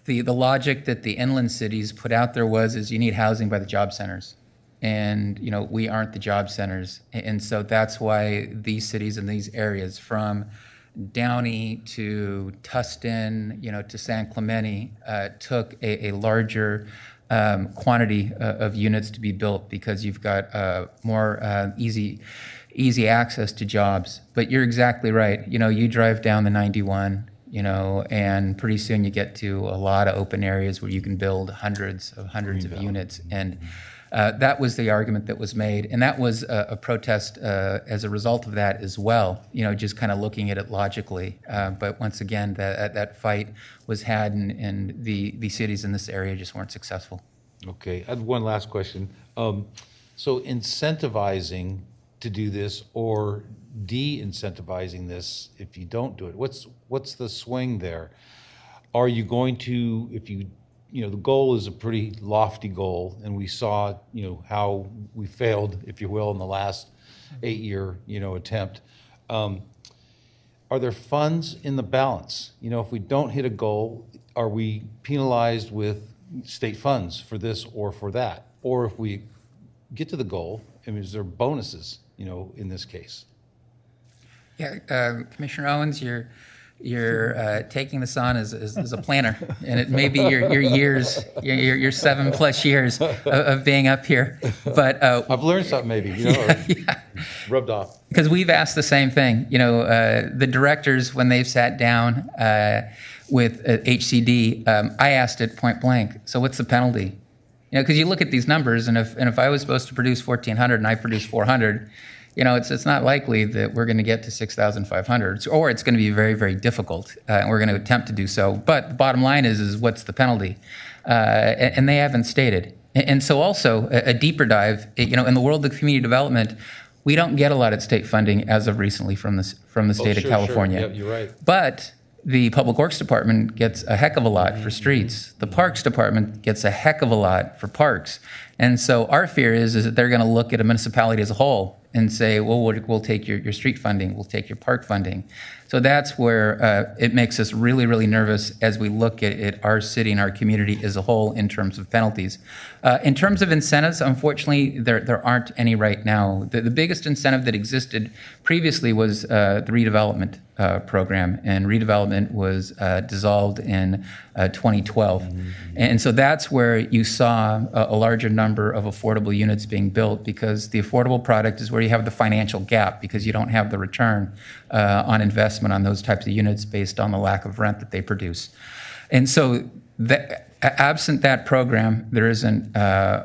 Speaker 7: the logic that the inland cities put out there is you need housing by the job centers. And, we aren't the job centers. And so that's why these cities and these areas, from Downey to Tustin, to San Clemente, took a larger quantity of units to be built because you've got more easy access to jobs. But you're exactly right. You drive down the 91, and pretty soon you get to a lot of open areas where you can build hundreds of units. And that was the argument that was made, and that was a protest as a result of that as well, just kind of looking at it logically. But once again, that fight was had, and the cities in this area just weren't successful.
Speaker 6: Okay, I have one last question. So incentivizing to do this or de-incentivizing this if you don't do it, what's the swing there? Are you going to, if you the goal is a pretty lofty goal, and we saw, how we failed, if you will, in the last 8-year, attempt. Are there funds in the balance? If we don't hit a goal, are we penalized with state funds for this or for that? Or if we get to the goal, is there bonuses, in this case?
Speaker 7: Yeah, Commissioner Owens, you're taking this on as a planner, and it may be your years, your 7+ years of being up here. But
Speaker 6: I've learned something, maybe,
Speaker 7: yeah.
Speaker 6: Rubbed off.
Speaker 7: Because we've asked the same thing. The directors, when they've sat down with HCD, I asked it point blank. So what's the penalty? Because you look at these numbers, and if I was supposed to produce 1,400 and I produce 400. It's not likely that we're going to get to 6,500, or it's going to be very, very difficult, and we're going to attempt to do so. But the bottom line is what's the penalty? And they haven't stated. And so also a deeper dive, in the world of community development, we don't get a lot of state funding as of recently from the state of California.
Speaker 6: Sure. Yeah, you're right.
Speaker 7: But the Public Works Department gets a heck of a lot for streets. The Parks Department gets a heck of a lot for parks. And so our fear is that they're going to look at a municipality as a whole and say, well, we'll take your street funding, we'll take your park funding. So that's where it makes us really, really nervous as we look at our city and our community as a whole in terms of penalties. In terms of incentives, unfortunately, there aren't any right now. The biggest incentive that existed previously was the redevelopment program, and redevelopment was dissolved in 2012. Mm-hmm. And so that's where you saw a larger number of affordable units being built, because the affordable product is where you have the financial gap, because you don't have the return on investment on those types of units based on the lack of rent that they produce. And so absent that program, there isn't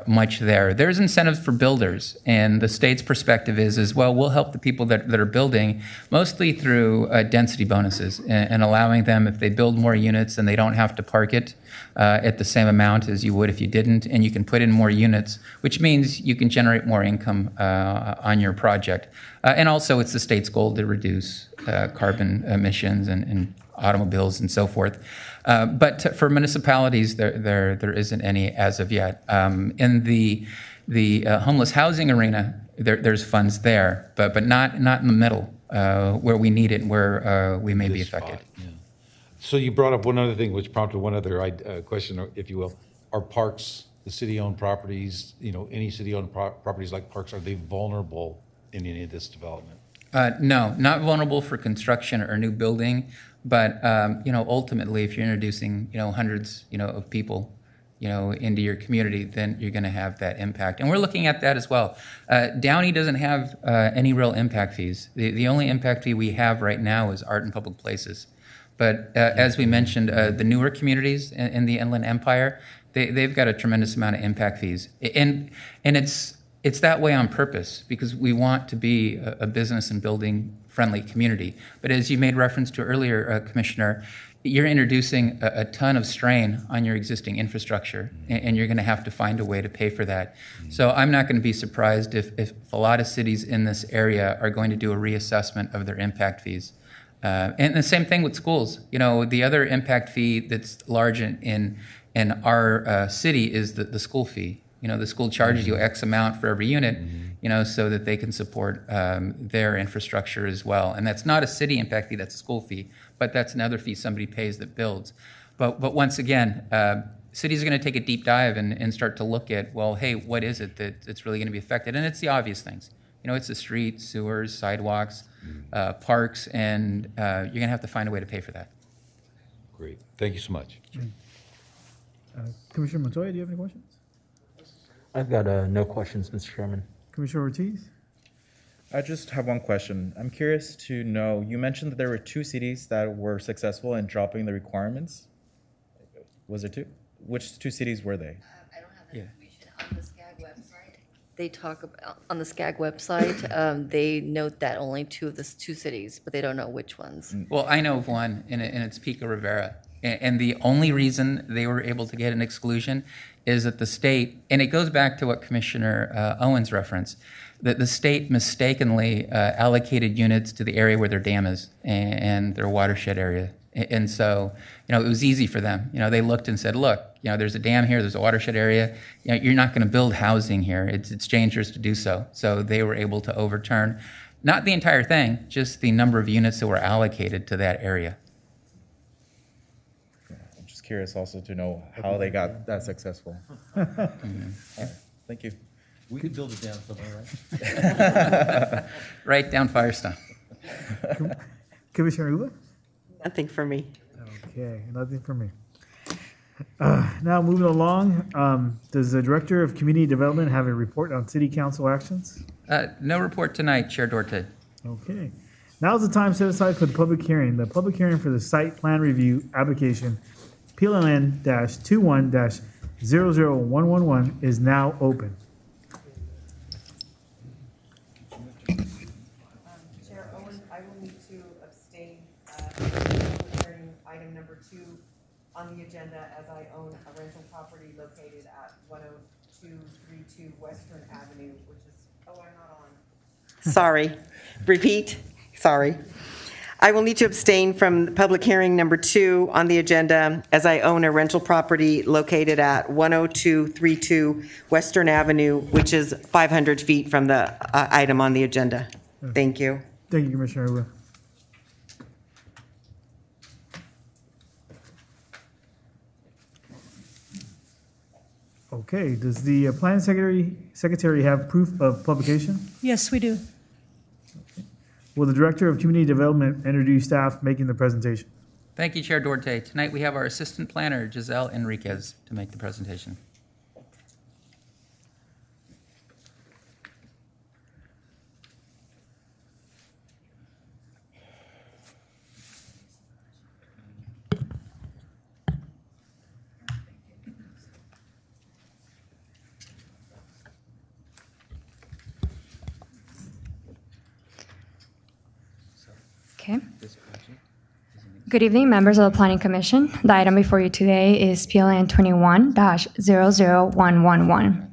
Speaker 7: much there. There's incentives for builders, and the state's perspective is well, we'll help the people that are building mostly through density bonuses and allowing them, if they build more units, and they don't have to park it at the same amount as you would if you didn't, and you can put in more units, which means you can generate more income on your project. And also, it's the state's goal to reduce carbon emissions and automobiles and so forth. But for municipalities, there isn't any as of yet. In the homeless housing arena, there's funds there, but not in the middle where we need it and where we may be affected.
Speaker 6: Yeah. So you brought up one other thing, which prompted one other question, if you will. Are parks, the city-owned properties, any city-owned properties like parks, are they vulnerable in any of this development?
Speaker 7: No, not vulnerable for construction or new building, but ultimately, if you're introducing hundreds of people into your community, then you're going to have that impact. And we're looking at that as well. Downey doesn't have any real impact fees. The only impact fee we have right now is art and public places. But as we mentioned, the newer communities in the Inland Empire, they've got a tremendous amount of impact fees, and it's It's that way on purpose because we want to be a business and building friendly community. But as you made reference to earlier, Commissioner, you're introducing a ton of strain on your existing infrastructure, and you're going to have to find a way to pay for that. So I'm not going to be surprised if a lot of cities in this area are going to do a reassessment of their impact fees. And the same thing with schools. You know, the other impact fee that's large in our city is the school fee. You know, the school charges you X amount for every unit, you know, so that they can support their infrastructure as well. And that's not a city impact fee, that's a school fee, but that's another fee somebody pays that builds. But once again, cities are going to take a deep dive and start to look at, well, hey, what is it that's really going to be affected? And it's the obvious things. You know, it's the streets, sewers, sidewalks, parks, and you're going to have to find a way to pay for that.
Speaker 6: Great. Thank you so much.
Speaker 1: Commissioner Montoya, do you have any questions?
Speaker 5: I've got no questions, Mr. Chairman.
Speaker 1: Commissioner Ortiz?
Speaker 9: I just have one question. I'm curious to know, you mentioned that there were 2 cities that were successful in dropping the requirements. Was there 2? Which 2 cities were they?
Speaker 8: I don't have that information on the SCAG website. They talk about, on the SCAG website, they note that only 2 of the 2 cities, but they don't know which ones.
Speaker 7: Well, I know of one, and it's Pico Rivera. And the only reason they were able to get an exclusion is that the state, and it goes back to what Commissioner Owens referenced, that the state mistakenly allocated units to the area where their dam is and their watershed area. And so, you know, it was easy for them. You know, they looked and said, look, you know, there's a dam here, there's a watershed area. You know, you're not going to build housing here. It's dangerous to do so. So they were able to overturn, not the entire thing, just the number of units that were allocated to that area.
Speaker 9: I'm just curious also to know how they got that successful. All right. Thank you.
Speaker 6: We could build a dam somewhere, right?
Speaker 7: Right down Firestone.
Speaker 1: Commissioner Uva?
Speaker 2: Nothing for me.
Speaker 1: Okay, nothing for me. Now, moving along, does the Director of Community Development have a report on City Council actions?
Speaker 7: No report tonight, Chair Duarte.
Speaker 1: Okay. Now is the time set aside for the public hearing. The public hearing for the site plan review application, PLN-21-00111, is now open.
Speaker 2: Chair Owen, I will need to abstain concerning item number 2 on the agenda as I own a rental property located at 10232 Western Avenue, which is, I'm not on. Sorry. Repeat. Sorry. I will need to abstain from public hearing number 2 on the agenda as I own a rental property located at 10232 Western Avenue, which is 500 feet from the item on the agenda. Thank you.
Speaker 1: Thank you, Commissioner Uva. Okay, does the Planning Secretary have proof of publication?
Speaker 4: Yes, we do.
Speaker 1: Will the Director of Community Development introduce staff making the presentation?
Speaker 7: Thank you, Chair Duarte. Tonight we have our Assistant Planner, Giselle Enriquez, to make the presentation.
Speaker 10: Okay. Good evening, members of the Planning Commission. The item before you today is PLN 21-00111.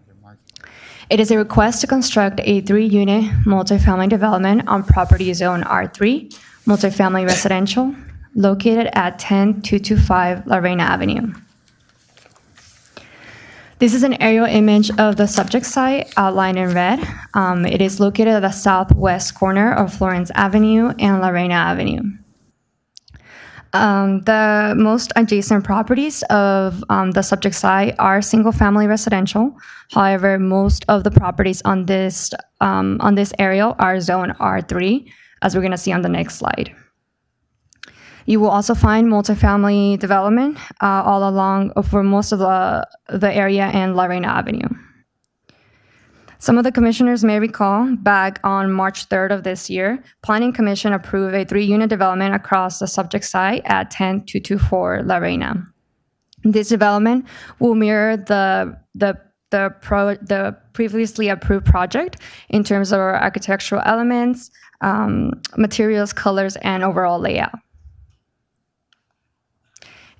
Speaker 10: It is a request to construct a 3-unit multifamily development on property zone R3, multifamily residential, located at 10225 Lorena Avenue. This is an aerial image of the subject site outlined in red. It is located at the southwest corner of Florence Avenue and Lorena Avenue. The most adjacent properties of the subject site are single-family residential. However, most of the properties on this area are zone R3, as we're going to see on the next slide. You will also find multifamily development all along for most of the area in Lorena Avenue. Some of the commissioners may recall back on March 3rd of this year, Planning Commission approved a 3-unit development across the subject site at 10224 Lorena. This development will mirror the the previously approved project in terms of our architectural elements, materials, colors, and overall layout.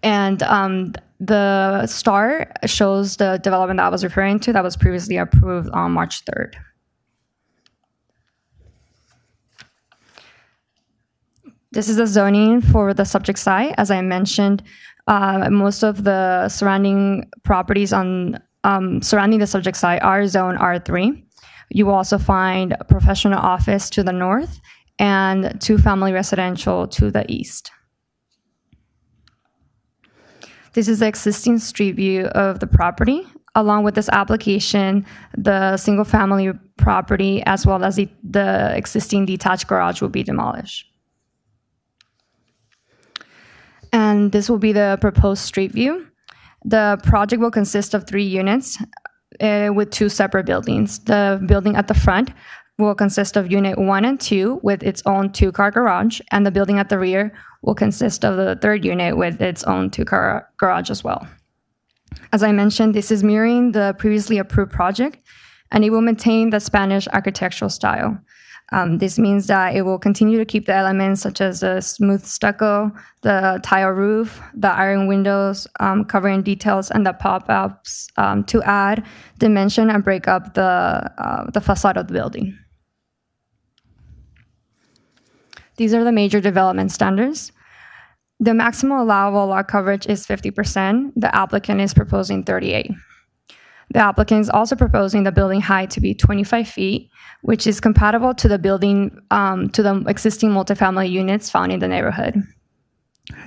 Speaker 10: And the star shows the development that I was referring to that was previously approved on March 3rd. This is the zoning for the subject site. As I mentioned, most of the surrounding properties surrounding the subject site are zone R3. You will also find a professional office to the north and two-family residential to the east. This is the existing street view of the property. Along with this application, the single-family property as well as the existing detached garage will be demolished. And this will be the proposed street view. The project will consist of 3 units with 2 separate buildings. The building at the front will consist of unit 1 and 2 with its own 2-car garage, and the building at the rear will consist of the 3rd unit with its own 2-car garage as well. As I mentioned, this is mirroring the previously approved project, and it will maintain the Spanish architectural style. This means that it will continue to keep the elements such as the smooth stucco, the tile roof, the iron windows, covering details, and the pop-ups to add dimension and break up the facade of the building. These are the major development standards. The maximum allowable lot coverage is 50%. The applicant is proposing 38%. The applicant is also proposing the building height to be 25 feet, which is compatible to the building, to the existing multifamily units found in the neighborhood.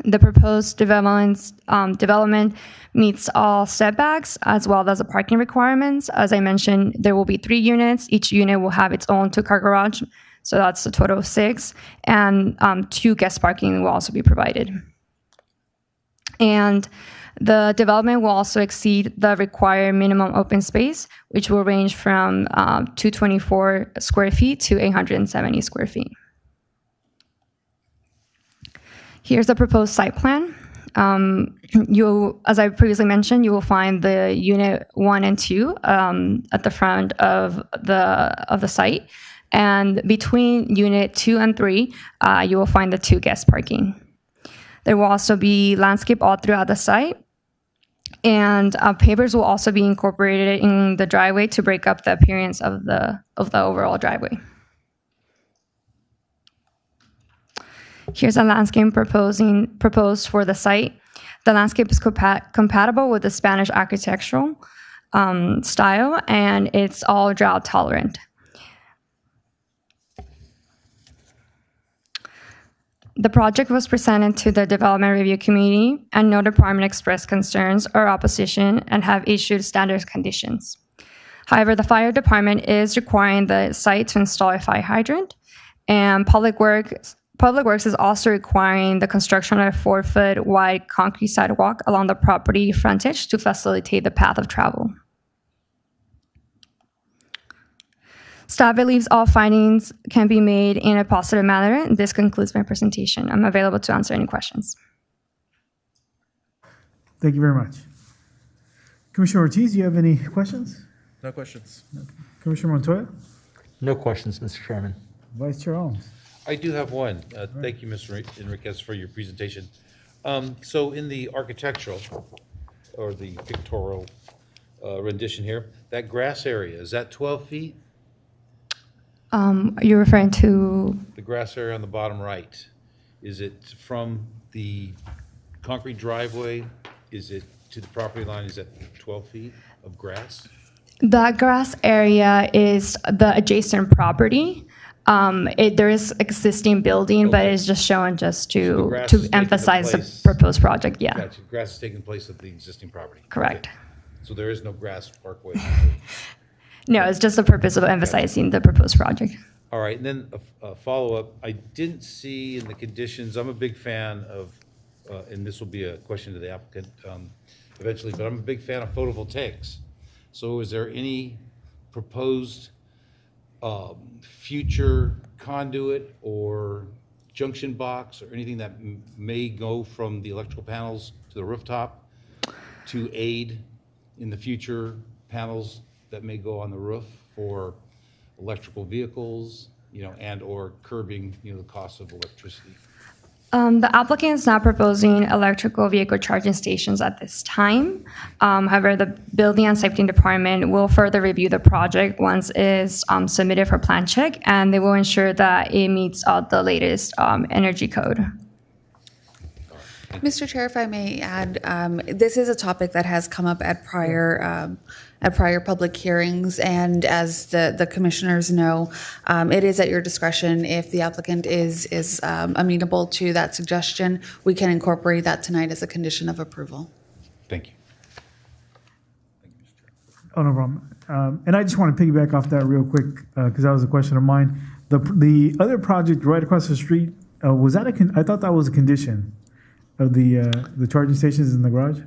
Speaker 10: The proposed development meets all setbacks as well as the parking requirements. As I mentioned, there will be 3 units. Each unit will have its own 2-car garage, so that's a total of 6, and 2 guest parking will also be provided. And the development will also exceed the required minimum open space, which will range from 224 square feet to 870 square feet. Here's the proposed site plan. As I previously mentioned, you will find the unit 1 and 2 at the front of the site. And between unit 2 and 3, you will find the 2 guest parking. There will also be landscape all throughout the site. And pavers will also be incorporated in the driveway to break up the appearance of the overall driveway. Here's a landscape proposed for the site. The landscape is compatible with the Spanish architectural style, and it's all drought tolerant. The project was presented to the Development Review Committee, and no department expressed concerns or opposition and have issued standard conditions. However, the fire department is requiring the site to install a fire hydrant, and Public Works is also requiring the construction of a 4-foot wide concrete sidewalk along the property frontage to facilitate the path of travel. Staff believes all findings can be made in a positive manner. This concludes my presentation. I'm available to answer any questions.
Speaker 1: Thank you very much. Commissioner Ortiz, do you have any questions?
Speaker 9: No questions.
Speaker 1: Commissioner Montoya?
Speaker 5: No questions, Mr. Chairman.
Speaker 1: Vice Chair Owens?
Speaker 6: I do have one. Thank you, Mr. Enriquez, for your presentation. So in the architectural or the pictorial rendition here, that grass area, is that 12 feet?
Speaker 10: You're referring to?
Speaker 6: The grass area on the bottom right, is it from the concrete driveway? Is it to the property line? Is that 12 feet of grass?
Speaker 10: That grass area is the adjacent property. There is existing building, but it's just shown just to emphasize the proposed project. Yeah.
Speaker 6: Gotcha. Grass is taking place of the existing property.
Speaker 10: Correct.
Speaker 6: Okay. So there is no grass parkway.
Speaker 10: No, it's just the purpose of emphasizing the proposed project.
Speaker 6: All right, and then a follow-up. I didn't see in the conditions, I'm a big fan of, and this will be a question to the applicant eventually, but I'm a big fan of photovoltaics. So is there any proposed future conduit or junction box or anything that may go from the electrical panels to the rooftop to aid in the future panels that may go on the roof for electrical vehicles, and/or curbing, the cost of electricity?
Speaker 10: The applicant is not proposing electrical vehicle charging stations at this time. However, the Building and Safety Department will further review the project once it's submitted for plan check, and they will ensure that it meets all the latest energy code.
Speaker 11: Mr. Chair, if I may add, this is a topic that has come up at prior public hearings, and as the commissioners know, it is at your discretion. If the applicant is amenable to that suggestion, we can incorporate that tonight as a condition of approval.
Speaker 6: Thank you.
Speaker 1: Oh, no problem. And I just want to piggyback off that real quick, because that was a question of mine. The other project right across the street, was that I thought that was a condition of the charging stations in the garage?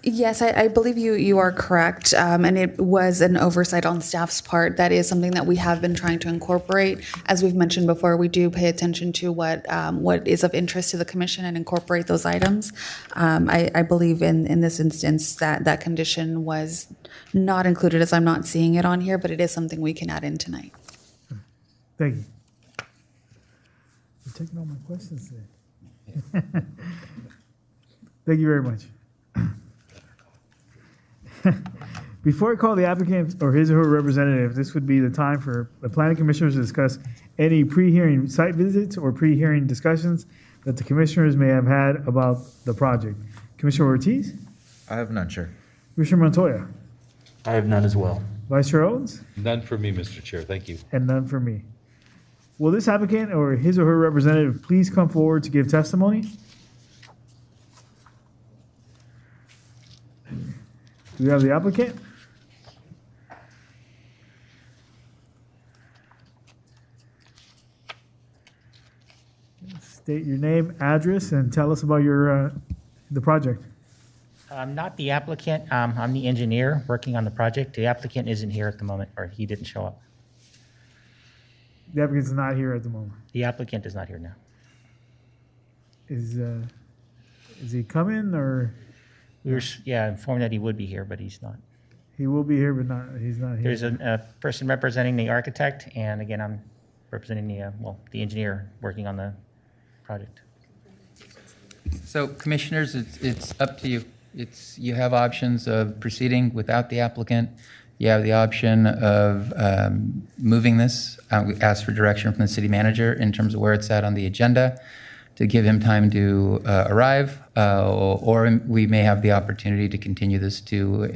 Speaker 11: Yes, I believe you are correct, and it was an oversight on staff's part. That is something that we have been trying to incorporate. As we've mentioned before, we do pay attention to what is of interest to the commission and incorporate those items. I believe in this instance that condition was not included, as I'm not seeing it on here, but it is something we can add in tonight.
Speaker 1: Thank you. You're taking all my questions there. Thank you very much. Before I call the applicant or his or her representative, this would be the time for the planning commissioners to discuss any pre-hearing site visits or pre-hearing discussions that the commissioners may have had about the project. Commissioner Ortiz?
Speaker 9: I have none, Chair.
Speaker 1: Commissioner Montoya?
Speaker 5: I have none as well.
Speaker 1: Vice Chair Owens?
Speaker 6: None for me, Mr. Chair. Thank you.
Speaker 1: And none for me. Will this applicant or his or her representative please come forward to give testimony? Do we have the applicant? State your name, address, and tell us about the project.
Speaker 12: I'm not the applicant. I'm the engineer working on the project. The applicant isn't here at the moment, or he didn't show up.
Speaker 1: The applicant's not here at the moment.
Speaker 12: The applicant is not here now.
Speaker 1: Is he coming, or
Speaker 12: We were, informed that he would be here, but he's not.
Speaker 1: he will be here, but he's not here?
Speaker 12: There's a person representing the architect, and again, I'm representing the engineer working on the project.
Speaker 7: So commissioners, it's up to you. You have options of proceeding without the applicant. You have the option of moving this. We ask for direction from the city manager in terms of where it's at on the agenda to give him time to arrive, or we may have the opportunity to continue this to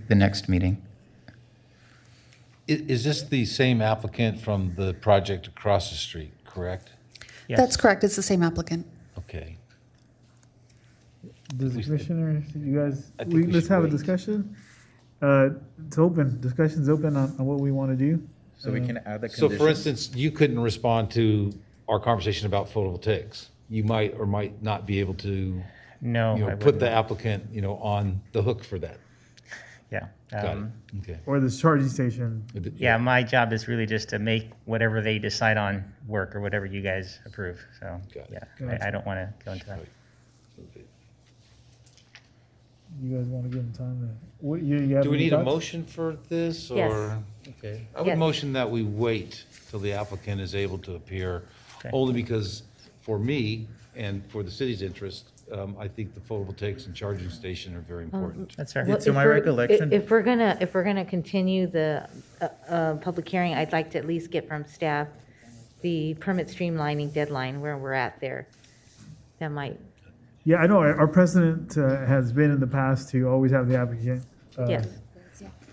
Speaker 7: the next meeting.
Speaker 6: Is this the same applicant from the project across the street, correct?
Speaker 12: Yes.
Speaker 11: That's correct. It's the same applicant.
Speaker 6: Okay.
Speaker 1: Does the commissioner, you guys,
Speaker 6: I think we
Speaker 1: let's
Speaker 6: should
Speaker 1: have a
Speaker 6: wait.
Speaker 1: discussion. It's open, discussion's open on what we want to do.
Speaker 9: So we can add the
Speaker 6: So
Speaker 9: condition.
Speaker 6: for instance, you couldn't respond to our conversation about photovoltaics. You might or might not be able to,
Speaker 12: No, I
Speaker 6: put the
Speaker 12: wouldn't.
Speaker 6: applicant, on the hook for that.
Speaker 12: Yeah.
Speaker 6: Got it. Okay.
Speaker 1: Or the charging station.
Speaker 12: Yeah, my job is really just to make whatever they decide on work or whatever you guys approve. So,
Speaker 6: Got it.
Speaker 12: yeah, I don't want to go into that.
Speaker 6: Okay.
Speaker 1: You guys want to give them time to, you have
Speaker 6: Do we
Speaker 1: any
Speaker 6: need a
Speaker 1: thoughts?
Speaker 6: motion for this, or?
Speaker 13: Yes.
Speaker 6: Okay. I would
Speaker 13: Yes.
Speaker 6: motion that we wait till the applicant is able to appear,
Speaker 12: Okay.
Speaker 6: only because for me and for the city's interest, I think the photovoltaics and charging station are very important.
Speaker 12: That's fair.
Speaker 13: Well,
Speaker 9: To
Speaker 13: if
Speaker 9: my
Speaker 13: we're-
Speaker 9: recollection-
Speaker 13: If we're gonna continue the public hearing, I'd like to at least get from staff the permit streamlining deadline, where we're at there. That might,
Speaker 1: Yeah, I know, our precedent has been in the past to always have the applicant.
Speaker 13: yes.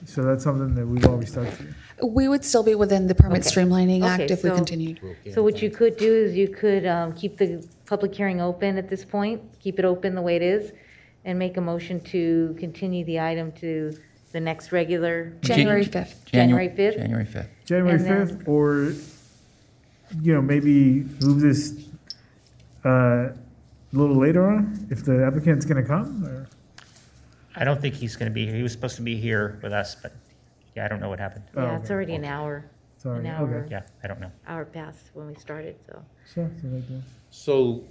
Speaker 1: So that's something that we've always stuck to.
Speaker 11: We would still be within the Permit
Speaker 13: Okay.
Speaker 11: Streamlining Act
Speaker 13: Okay,
Speaker 11: if we
Speaker 13: so-
Speaker 11: continued.
Speaker 13: So what you could do is you could keep the public hearing open at this point, keep it open the way it is, and make a motion to continue the item to the next regular.
Speaker 11: January
Speaker 13: meeting.
Speaker 11: 5th.
Speaker 13: January 5th?
Speaker 7: January 5th.
Speaker 1: January
Speaker 13: And then-
Speaker 1: 5th, or, maybe move this a little later on, if the applicant's going to come, or?
Speaker 12: I don't think he's going to be here. He was supposed to be here with us, but yeah, I don't know what happened.
Speaker 1: Oh,
Speaker 13: Yeah, it's
Speaker 1: okay.
Speaker 13: already an hour,
Speaker 1: Sorry,
Speaker 13: an hour.
Speaker 1: okay.
Speaker 12: Yeah, I don't know.
Speaker 13: hour past when we started, so.
Speaker 1: Sure, so like that.
Speaker 6: So,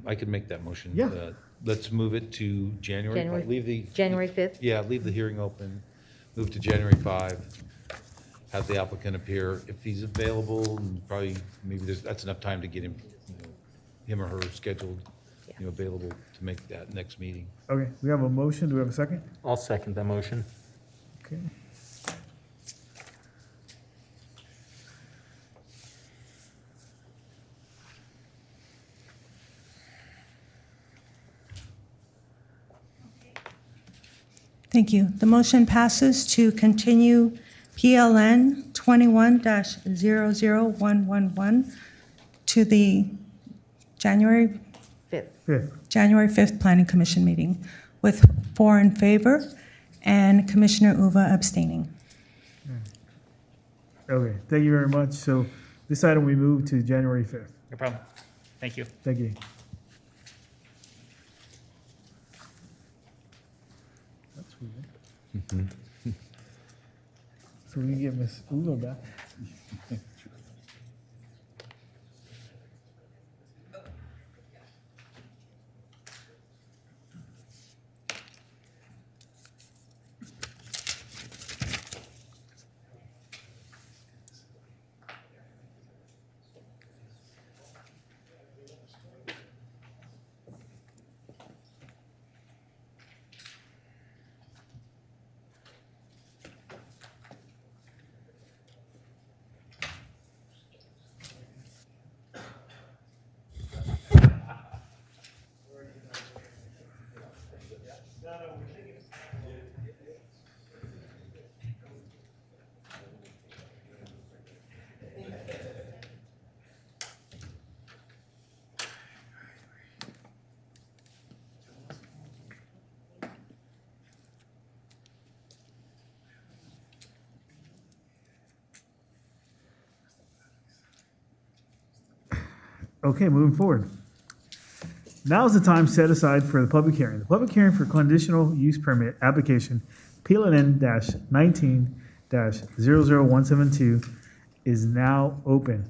Speaker 6: I could make that motion.
Speaker 1: Yeah.
Speaker 6: Let's move it to January.
Speaker 13: January-
Speaker 6: Leave the.
Speaker 13: January 5th?
Speaker 6: Yeah, leave the hearing open. move to January 5, have the applicant appear if he's available, and probably, maybe that's enough time to get him, him or her scheduled, available to make that next meeting.
Speaker 1: Okay, we have a motion. Do we have a second?
Speaker 5: I'll second that motion.
Speaker 1: Okay.
Speaker 4: Thank you. The motion passes to continue PLN 21-00111 to the January
Speaker 13: Fifth.
Speaker 4: January 5th Planning Commission meeting with 4 in favor and Commissioner Uva abstaining.
Speaker 1: Okay, thank you very much. So this item we move to January 5th.
Speaker 12: No problem. Thank you.
Speaker 1: Thank you. That's weird. So we can get Ms. Uva back. Okay, moving forward. Now is the time set aside for the public hearing. The public hearing for conditional use permit application PLN-19-00172 is now open.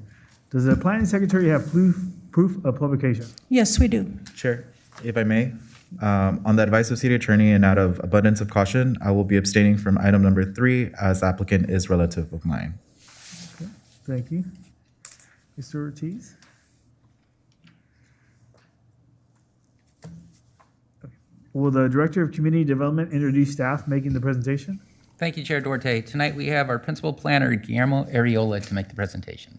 Speaker 1: Does the planning secretary have proof of publication?
Speaker 4: Yes, we do.
Speaker 9: Chair, if I may, on the advice of city attorney and out of abundance of caution, I will be abstaining from item number 3 as the applicant is relative of mine.
Speaker 1: Okay, thank you. Mr. Ortiz? Will the Director of Community Development introduce staff making the presentation?
Speaker 7: Thank you, Chair Duarte. Tonight we have our principal planner, Guillermo Areola, to make the presentation.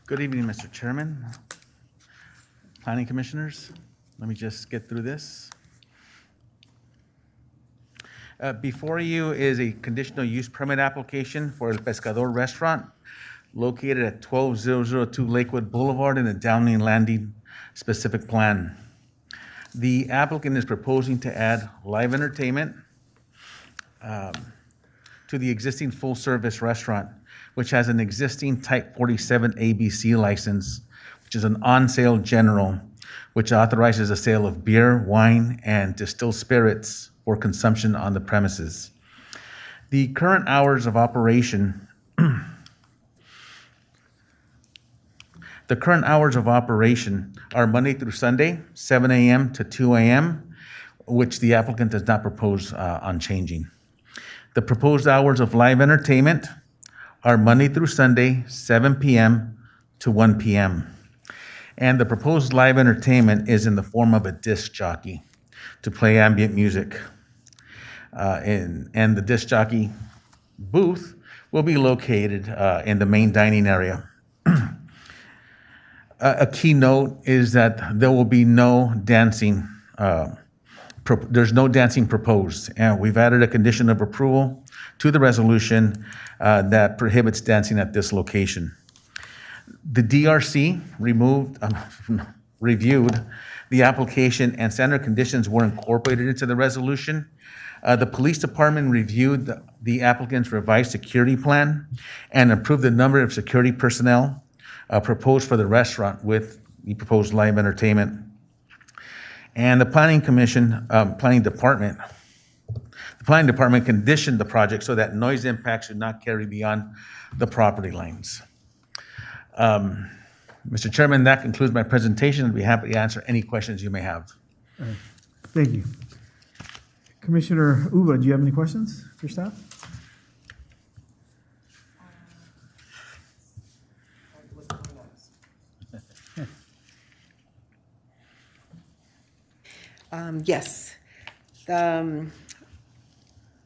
Speaker 14: Good evening, Mr. Chairman, Planning Commissioners. Let me just get through this. Before you is a conditional use permit application for El Pescador Restaurant located at 12002 Lakewood Boulevard in the Downey Landing specific plan. The applicant is proposing to add live entertainment to the existing full-service restaurant, which has an existing Type 47 ABC license, which is an on-sale general, which authorizes the sale of beer, wine, and distilled spirits for consumption on the premises. The current hours of operation are Monday through Sunday, 7 a.m. to 2 a.m., which the applicant does not propose on changing. The proposed hours of live entertainment are Monday through Sunday, 7 p.m. to 1 p.m. And the proposed live entertainment is in the form of a disc jockey to play ambient music. And the disc jockey booth will be located in the main dining area. A key note is that there will be no dancing. There's no dancing proposed. And we've added a condition of approval to the resolution that prohibits dancing at this location. The DRC reviewed the application, and standard conditions were incorporated into the resolution. The police department reviewed the applicant's revised security plan and approved the number of security personnel proposed for the restaurant with the proposed live entertainment. And the planning department conditioned the project so that noise impacts should not carry beyond the property lines. Mr. Chairman, that concludes my presentation. I'd be happy to answer any questions you may have.
Speaker 1: Thank you. Commissioner Uva, do you have any questions for staff?
Speaker 2: Yes. The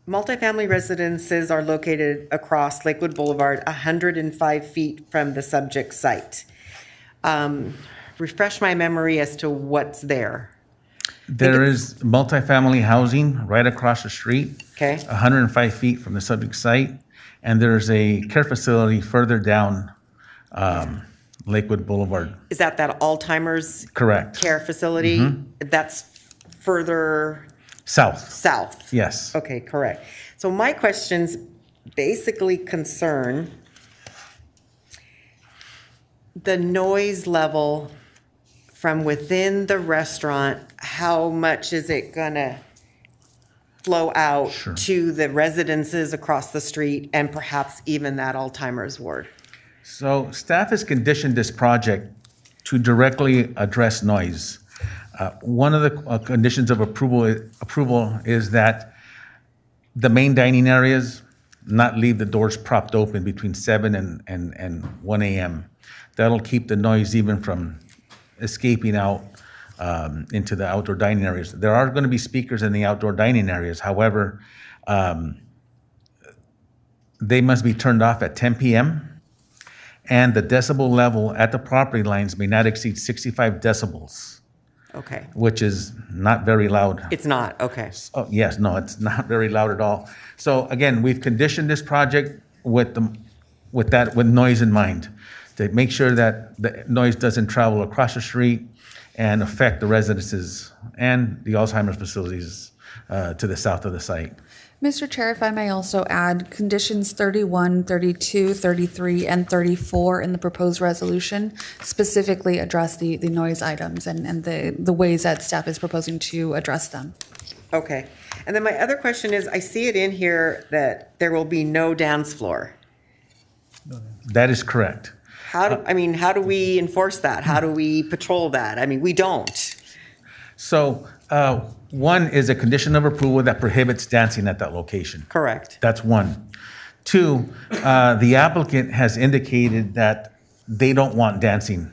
Speaker 2: multifamily residences are located across Lakewood Boulevard, 105 feet from the subject site. Refresh my memory as to what's there.
Speaker 14: There is multifamily housing right across the street.
Speaker 2: Okay.
Speaker 14: 105 feet from the subject site. And there's a care facility further down Lakewood Boulevard.
Speaker 2: Is that Alzheimer's
Speaker 14: Correct.
Speaker 2: care facility? That's further
Speaker 14: South.
Speaker 2: south?
Speaker 14: Yes.
Speaker 2: Okay, correct. So my questions basically concern the noise level from within the restaurant. How much is it gonna flow out to the residences across the street and perhaps even that Alzheimer's ward?
Speaker 14: So staff has conditioned this project to directly address noise. One of the conditions of approval is that the main dining areas not leave the doors propped open between 7 and 1 a.m. That'll keep the noise even from escaping out into the outdoor dining areas. There are going to be speakers in the outdoor dining areas. However, they must be turned off at 10 p.m. and the decibel level at the property lines may not exceed 65 decibels.
Speaker 2: Okay.
Speaker 14: Which is not very loud.
Speaker 2: It's not, okay.
Speaker 14: Oh, yes, no, it's not very loud at all. So again, we've conditioned this project with noise in mind, to make sure that the noise doesn't travel across the street and affect the residences and the Alzheimer's facilities to the south of the site.
Speaker 11: Mr. Chair, if I may also add, conditions 31, 32, 33, and 34 in the proposed resolution specifically address the noise items and the ways that staff is proposing to address them.
Speaker 2: Okay. And then my other question is, I see it in here that there will be no dance floor.
Speaker 14: That is correct.
Speaker 2: How do we enforce that? How do we patrol that? I mean, we don't.
Speaker 14: So one is a condition of approval that prohibits dancing at that location.
Speaker 2: Correct.
Speaker 14: That's one. Two, the applicant has indicated that they don't want dancing.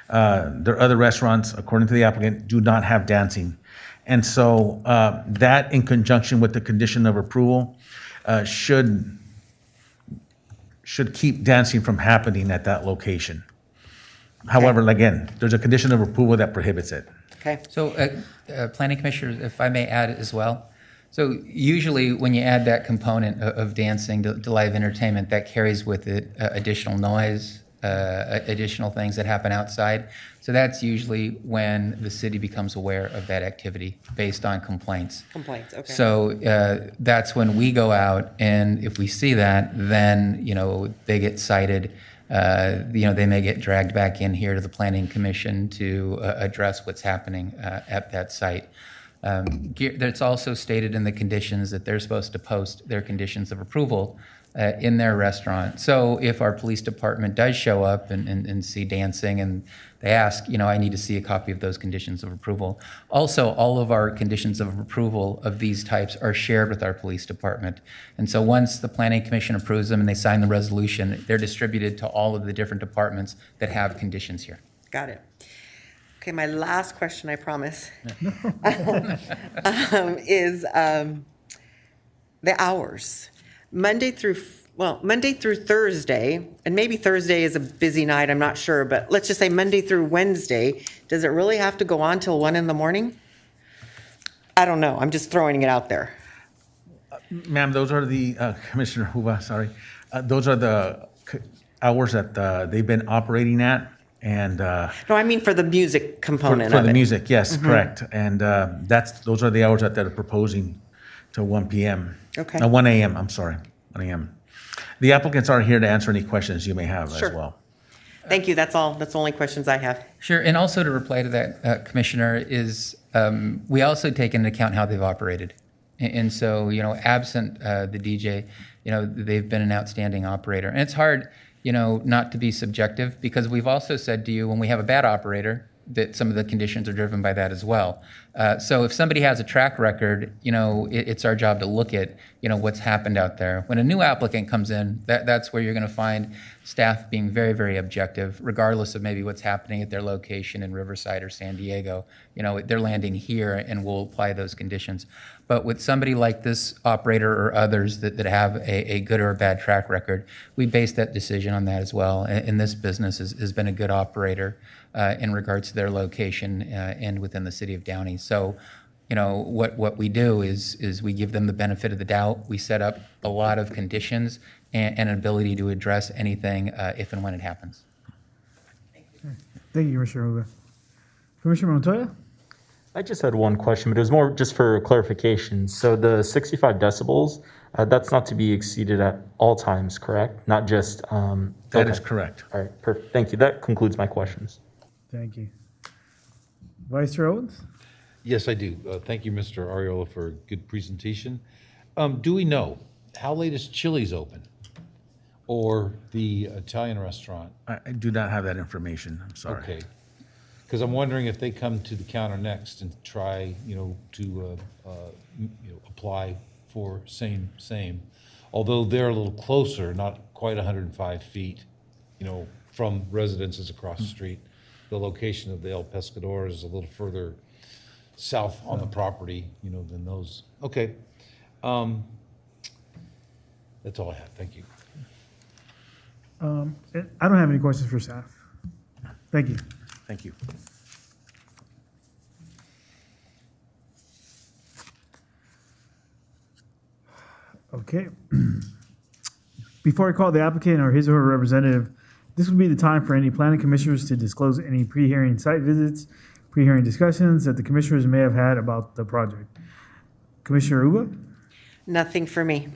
Speaker 14: Their other restaurants, according to the applicant, do not have dancing. And so that, in conjunction with the condition of approval, should keep dancing from happening at that location. However, again, there's a condition of approval that prohibits it.
Speaker 2: Okay.
Speaker 7: So, Planning Commissioner, if I may add as well. So usually when you add that component of dancing to live entertainment, that carries with it additional noise, additional things that happen outside. So that's usually when the city becomes aware of that activity based on complaints.
Speaker 2: Complaints, okay.
Speaker 7: So that's when we go out, and if we see that, then, they get cited. They may get dragged back in here to the Planning Commission to address what's happening at that site. It's also stated in the conditions that they're supposed to post their conditions of approval in their restaurant. So if our police department does show up and see dancing and they ask, I need to see a copy of those conditions of approval. Also, all of our conditions of approval of these types are shared with our police department. And so once the Planning Commission approves them and they sign the resolution, they're distributed to all of the different departments that have conditions here.
Speaker 2: Got it. Okay, my last question, I promise, is the hours. Monday through Thursday, and maybe Thursday is a busy night, I'm not sure, but let's just say Monday through Wednesday, does it really have to go on till 1 a.m? I don't know, I'm just throwing it out there.
Speaker 14: Ma'am, those are the, Commissioner Huva, sorry, those are the hours that they've been operating at, and
Speaker 2: No, I mean for the music component
Speaker 14: for
Speaker 2: of
Speaker 14: the
Speaker 2: it.
Speaker 14: music, yes, correct, and those are the hours that they're proposing to 1 p.m.
Speaker 2: Okay.
Speaker 14: 1 a.m. I'm sorry, 1 a.m. The applicants are here to answer any questions you may have as well.
Speaker 2: Thank you, that's all, that's the only questions I have.
Speaker 7: Sure, and also to reply to that, Commissioner, is we also take into account how they've operated. And so, absent the DJ, they've been an outstanding operator. And it's hard, not to be subjective, because we've also said to you, when we have a bad operator, that some of the conditions are driven by that as well. So if somebody has a track record, it's our job to look at, what's happened out there. When a new applicant comes in, that's where you're going to find staff being very, very objective, regardless of maybe what's happening at their location in Riverside or San Diego. They're landing here and we'll apply those conditions. But with somebody like this operator or others that have a good or a bad track record, we base that decision on that as well. And this business has been a good operator in regards to their location and within the city of Downey. So, what we do is we give them the benefit of the doubt. We set up a lot of conditions and an ability to address anything if and when it happens.
Speaker 1: Thank you, Commissioner Uva. Commissioner Montoya?
Speaker 5: I just had one question, but it was more just for clarification. So the 65 decibels, that's not to be exceeded at all times, correct? Not just...
Speaker 14: That is correct.
Speaker 5: All right, perfect. Thank you. That concludes my questions.
Speaker 1: Thank you. Vice Chair Owens?
Speaker 6: Yes, I do. Thank you, Mr. Ariola, for a good presentation. Do we know, how late is Chili's open? Or the Italian restaurant?
Speaker 14: I do not have that information, I'm sorry.
Speaker 6: Okay. Because I'm wondering if they come to the counter next and try, to apply for same. Although they're a little closer, not quite 105 feet, from residences across the street. The location of the El Pescador is a little further south on the property, than those. Okay. That's all I have. Thank you.
Speaker 1: I don't have any questions for staff. Thank you.
Speaker 14: Thank you.
Speaker 1: Okay. Before I call the applicant or his or her representative, this would be the time for any planning commissioners to disclose any pre-hearing site visits, pre-hearing discussions that the commissioners may have had about the project. Commissioner Uva?
Speaker 2: Nothing for me.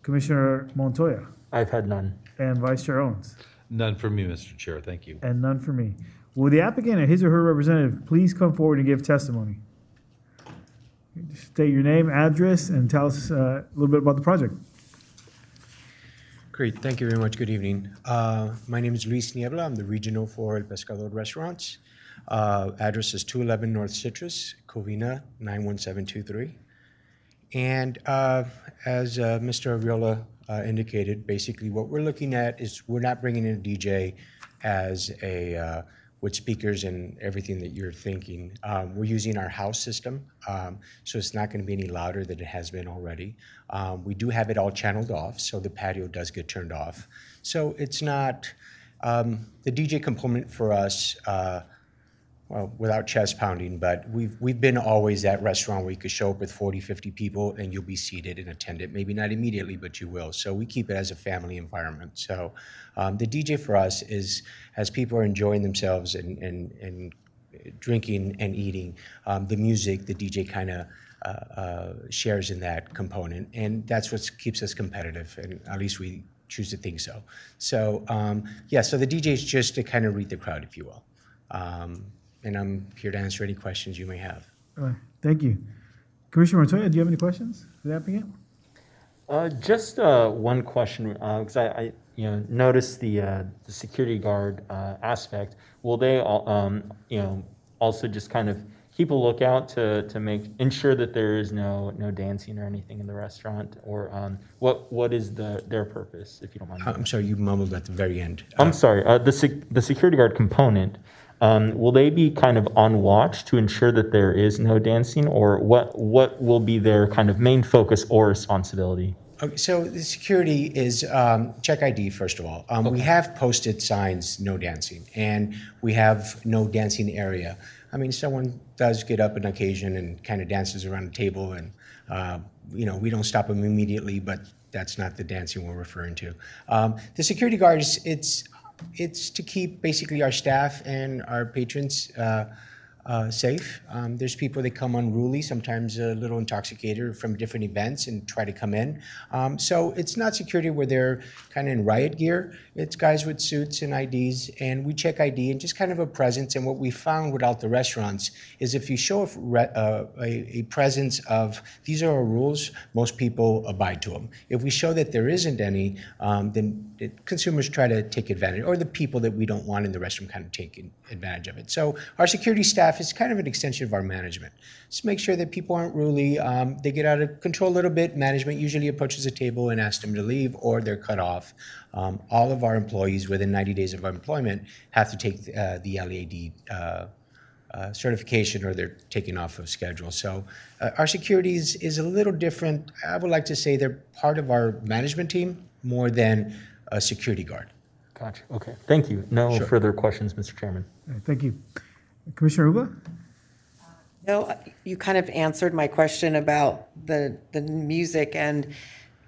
Speaker 1: Commissioner Montoya?
Speaker 5: I've had none.
Speaker 1: And Vice Chair Owens?
Speaker 6: None from me, Mr. Chair. Thank you.
Speaker 1: And none for me. Will the applicant and his or her representative please come forward and give testimony? State your name, address, and tell us a little bit about the project.
Speaker 15: Great, thank you very much. Good evening. My name is Luis Niebla. I'm the regional for El Pescador Restaurants. Address is 211 North Citrus, Covina 91723. And as Mr. Ariola indicated, basically what we're looking at is we're not bringing in a DJ as a with speakers and everything that you're thinking. We're using our house system, so it's not going to be any louder than it has been already. We do have it all channeled off, so the patio does get turned off. So it's not, the DJ component for us, well, without chest pounding, but we've been always that restaurant where you could show up with 40, 50 people and you'll be seated and attended. Maybe not immediately, but you will. So we keep it as a family environment. So the DJ for us is, as people are enjoying themselves and drinking and eating, the music, the DJ kind of shares in that component. And that's what keeps us competitive, and at least we choose to think so. So yeah, so the DJ is just to kind of read the crowd, if you will. And I'm here to answer any questions you may have.
Speaker 1: Thank you. Commissioner Montoya, do you have any questions for the applicant?
Speaker 5: Just one question, because I noticed the security guard aspect. Will they also just kind of keep a lookout to ensure that there is no dancing or anything in the restaurant, or what is their purpose, if you don't mind?
Speaker 15: I'm sorry, you mumbled at the very end.
Speaker 5: I'm sorry. The security guard component. Will they be kind of on watch to ensure that there is no dancing, or what will be their kind of main focus or responsibility?
Speaker 15: Okay, so the security is check ID, first of all. Okay. We have posted signs, no dancing, and we have no dancing area. I mean, someone does get up on occasion and kind of dances around the table, and we don't stop them immediately, but that's not the dancing we're referring to. The security guards, it's to keep basically our staff and our patrons safe. There's people that come unruly, sometimes a little intoxicated from different events and try to come in. So it's not security where they're kind of in riot gear. It's guys with suits and IDs, and we check ID and just kind of a presence. And what we found without the restaurants is if you show a presence of, these are our rules, most people abide to them. If we show that there isn't any, then consumers try to take advantage, or the people that we don't want in the restaurant kind of take advantage of it. So our security staff is kind of an extension of our management. Just make sure that people aren't ruly, they get out of control a little bit. Management usually approaches the table and asks them to leave, or they're cut off. All of our employees within 90 days of employment have to take the LEAD certification, or they're taken off of schedule. So our security is a little different. I would like to say they're part of our management team more than a security guard.
Speaker 5: Gotcha. Okay. Thank you. No further questions, Mr. Chairman.
Speaker 1: All right, thank you. Commissioner Uba?
Speaker 2: No, you kind of answered my question about the music, and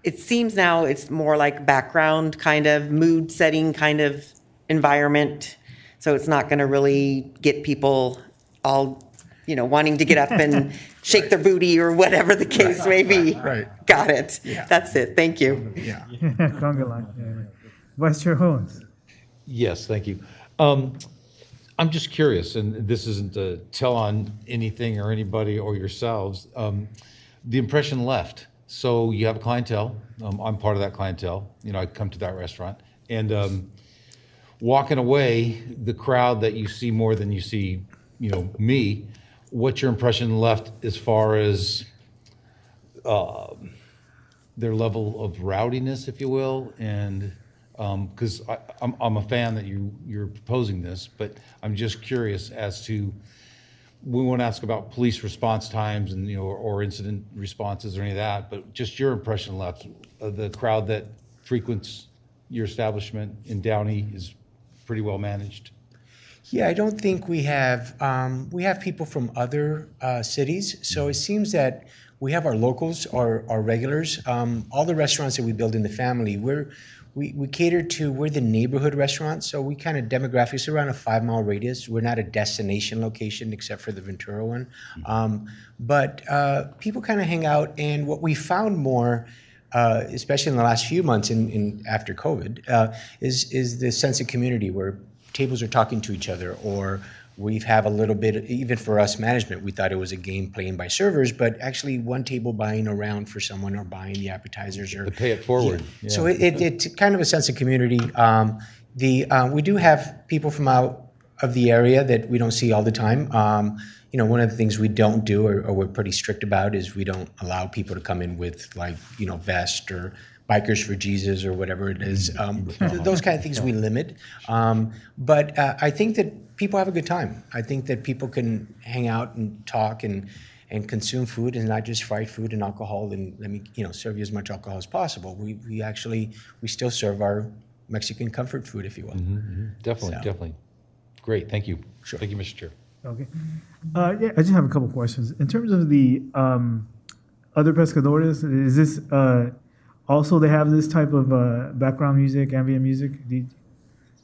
Speaker 2: it seems now it's more like background kind of mood setting kind of environment. So it's not going to really get people all, wanting to get up and shake their booty or whatever the case may be.
Speaker 15: Right.
Speaker 2: Got it.
Speaker 15: Yeah.
Speaker 2: That's it. Thank you.
Speaker 15: Yeah.
Speaker 1: Conga line. Yeah. Vice Chair Holmes?
Speaker 6: Yes, thank you. I'm just curious, and this isn't to tell on anything or anybody or yourselves, the impression left. So you have a clientele. I'm part of that clientele. I come to that restaurant. And walking away, the crowd that you see more than you see, me, what's your impression left as far as their level of rowdiness, if you will? And because I'm a fan that you're proposing this, but I'm just curious as to, we won't ask about police response times and or incident responses or any of that, but just your impression left of the crowd that frequents your establishment in Downey is pretty well managed.
Speaker 15: Yeah, I don't think we have people from other cities, so it seems that we have our locals, our regulars. All the restaurants that we build in the family, we cater to, we're the neighborhood restaurant, so we kind of demographics around a 5-mile radius. We're not a destination location except for the Ventura one. But people kind of hang out, and what we found more, especially in the last few months after COVID, is the sense of community where tables are talking to each other, or we've have a little bit, even for us management, we thought it was a game playing by servers, but actually one table buying around for someone or buying the appetizers or
Speaker 6: To pay it forward.
Speaker 15: Yeah. So it's kind of a sense of community. We do have people from out of the area that we don't see all the time. One of the things we don't do, or we're pretty strict about, is we don't allow people to come in with vest or Bikers for Jesus or whatever it is. Those kind of things we limit. But I think that people have a good time. I think that people can hang out and talk and consume food, and not just fried food and alcohol, and let me serve you as much alcohol as possible. We still serve our Mexican comfort food, if you will.
Speaker 6: Definitely. Great, thank you.
Speaker 15: Sure.
Speaker 6: Thank you, Mr. Chair.
Speaker 1: Okay. Yeah, I just have a couple questions. In terms of the other pescadores, is this also they have this type of background music, ambient music?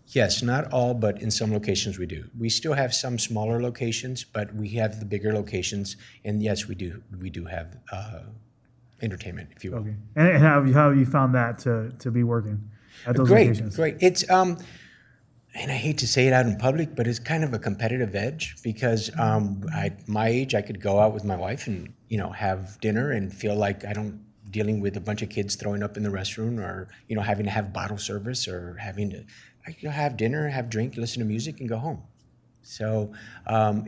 Speaker 15: Yes, not all, but in some locations we do. We still have some smaller locations, but we have the bigger locations, and yes, we do have entertainment, if you will.
Speaker 1: Okay. And how have you found that to be working at those locations?
Speaker 15: Great. It's and I hate to say it out in public, but it's kind of a competitive edge, because at my age, I could go out with my wife and have dinner and feel like I don't dealing with a bunch of kids throwing up in the restroom, or having to have bottle service, or having to have dinner, have drink, listen to music, and go home. So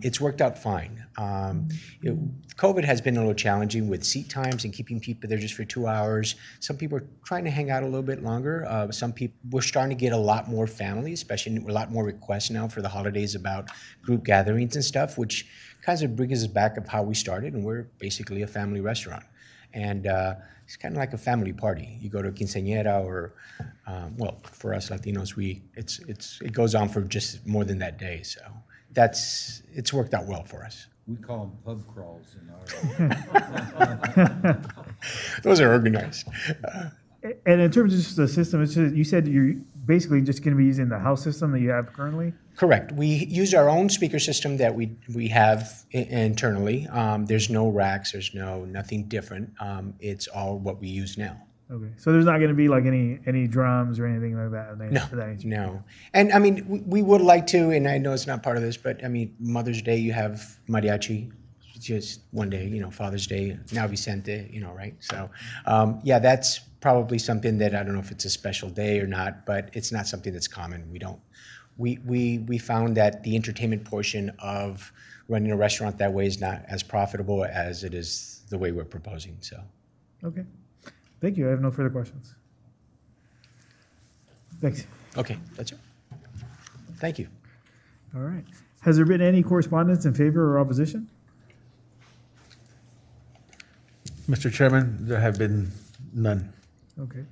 Speaker 15: it's worked out fine. COVID has been a little challenging with seat times and keeping people there just for 2 hours. Some people are trying to hang out a little bit longer. Some people, we're starting to get a lot more families, especially a lot more requests now for the holidays about group gatherings and stuff, which kind of brings us back of how we started, and we're basically a family restaurant. And it's kind of like a family party. You go to a quinceañera, or for us Latinos, it goes on for just more than that day. So it's worked out well for us.
Speaker 16: We call them pub crawls in our.
Speaker 15: Those are organized.
Speaker 1: And in terms of just the system, you said you basically just going to be using the house system that you have currently?
Speaker 15: Correct. We use our own speaker system that we have internally. There's no racks, there's nothing different. It's all what we use now.
Speaker 1: Okay, so there's not going to be like any drums or anything like that?
Speaker 15: No. And I mean, we would like to, and I know it's not part of this, but I mean, Mother's Day, you have mariachi, just one day, Father's Day, now Vicente, right? So, yeah, that's probably something that I don't know if it's a special day or not, but it's not something that's common. We found that the entertainment portion of running a restaurant that way is not as profitable as it is the way we're proposing, so.
Speaker 1: Okay. Thank you. I have no further questions. Thanks.
Speaker 15: Okay, that's it. Thank you.
Speaker 1: All right. Has there been any correspondence in favor or opposition?
Speaker 14: Mr. Chairman, there have been none.
Speaker 1: Okay.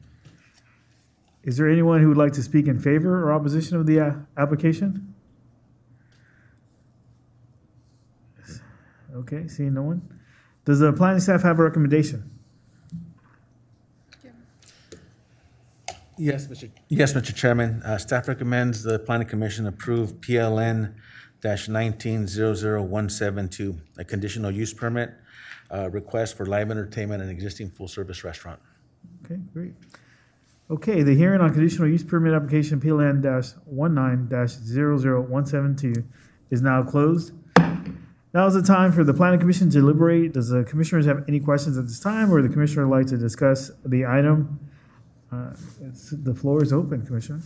Speaker 1: Is there anyone who would like to speak in favor or opposition of the application? Okay, seeing no one. Does the planning staff have a recommendation?
Speaker 14: Yes, Mr. Chairman. Staff recommends the Planning Commission approve PLN-19000172, a conditional use permit request for live entertainment in an existing full-service restaurant.
Speaker 1: Okay, great. Okay, the hearing on conditional use permit application PLN-19-000172 is now closed. Now is the time for the Planning Commission to deliberate. Does the commissioners have any questions at this time, or the commissioner would like to discuss the item? The floor is open, Commissioner.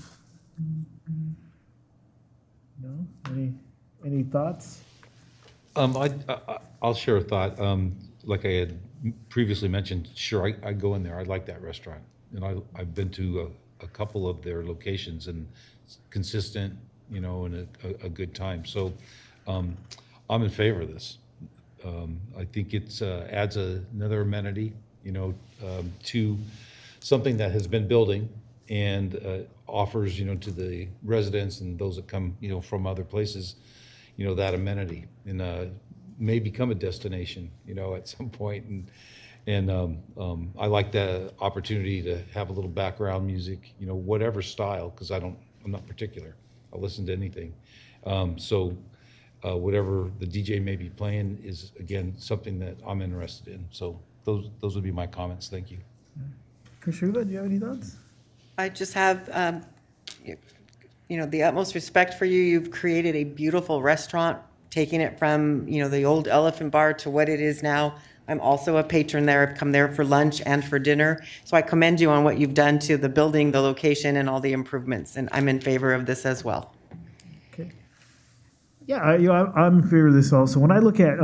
Speaker 1: No? Any thoughts?
Speaker 6: I'll share a thought. Like I had previously mentioned, sure, I go in there. I like that restaurant. And I've been to a couple of their locations, and it's consistent, and a good time. So I'm in favor of this. I think it adds another amenity, to something that has been building, and offers, to the residents and those that come, from other places, that amenity, and may become a destination, at some point. And I like the opportunity to have a little background music, whatever style, because I'm not particular. I'll listen to anything. So whatever the DJ may be playing is, again, something that I'm interested in. So those would be my comments. Thank you.
Speaker 1: Commissioner, do you have any thoughts?
Speaker 2: I just have, the utmost respect for you. You've created a beautiful restaurant, taking it from, the old Elephant Bar to what it is now. I'm also a patron there. I've come there for lunch and for dinner. So I commend you on what you've done to the building, the location, and all the improvements. And I'm in favor of this as well. Okay.
Speaker 1: Yeah, I'm in favor of this also. When I look at,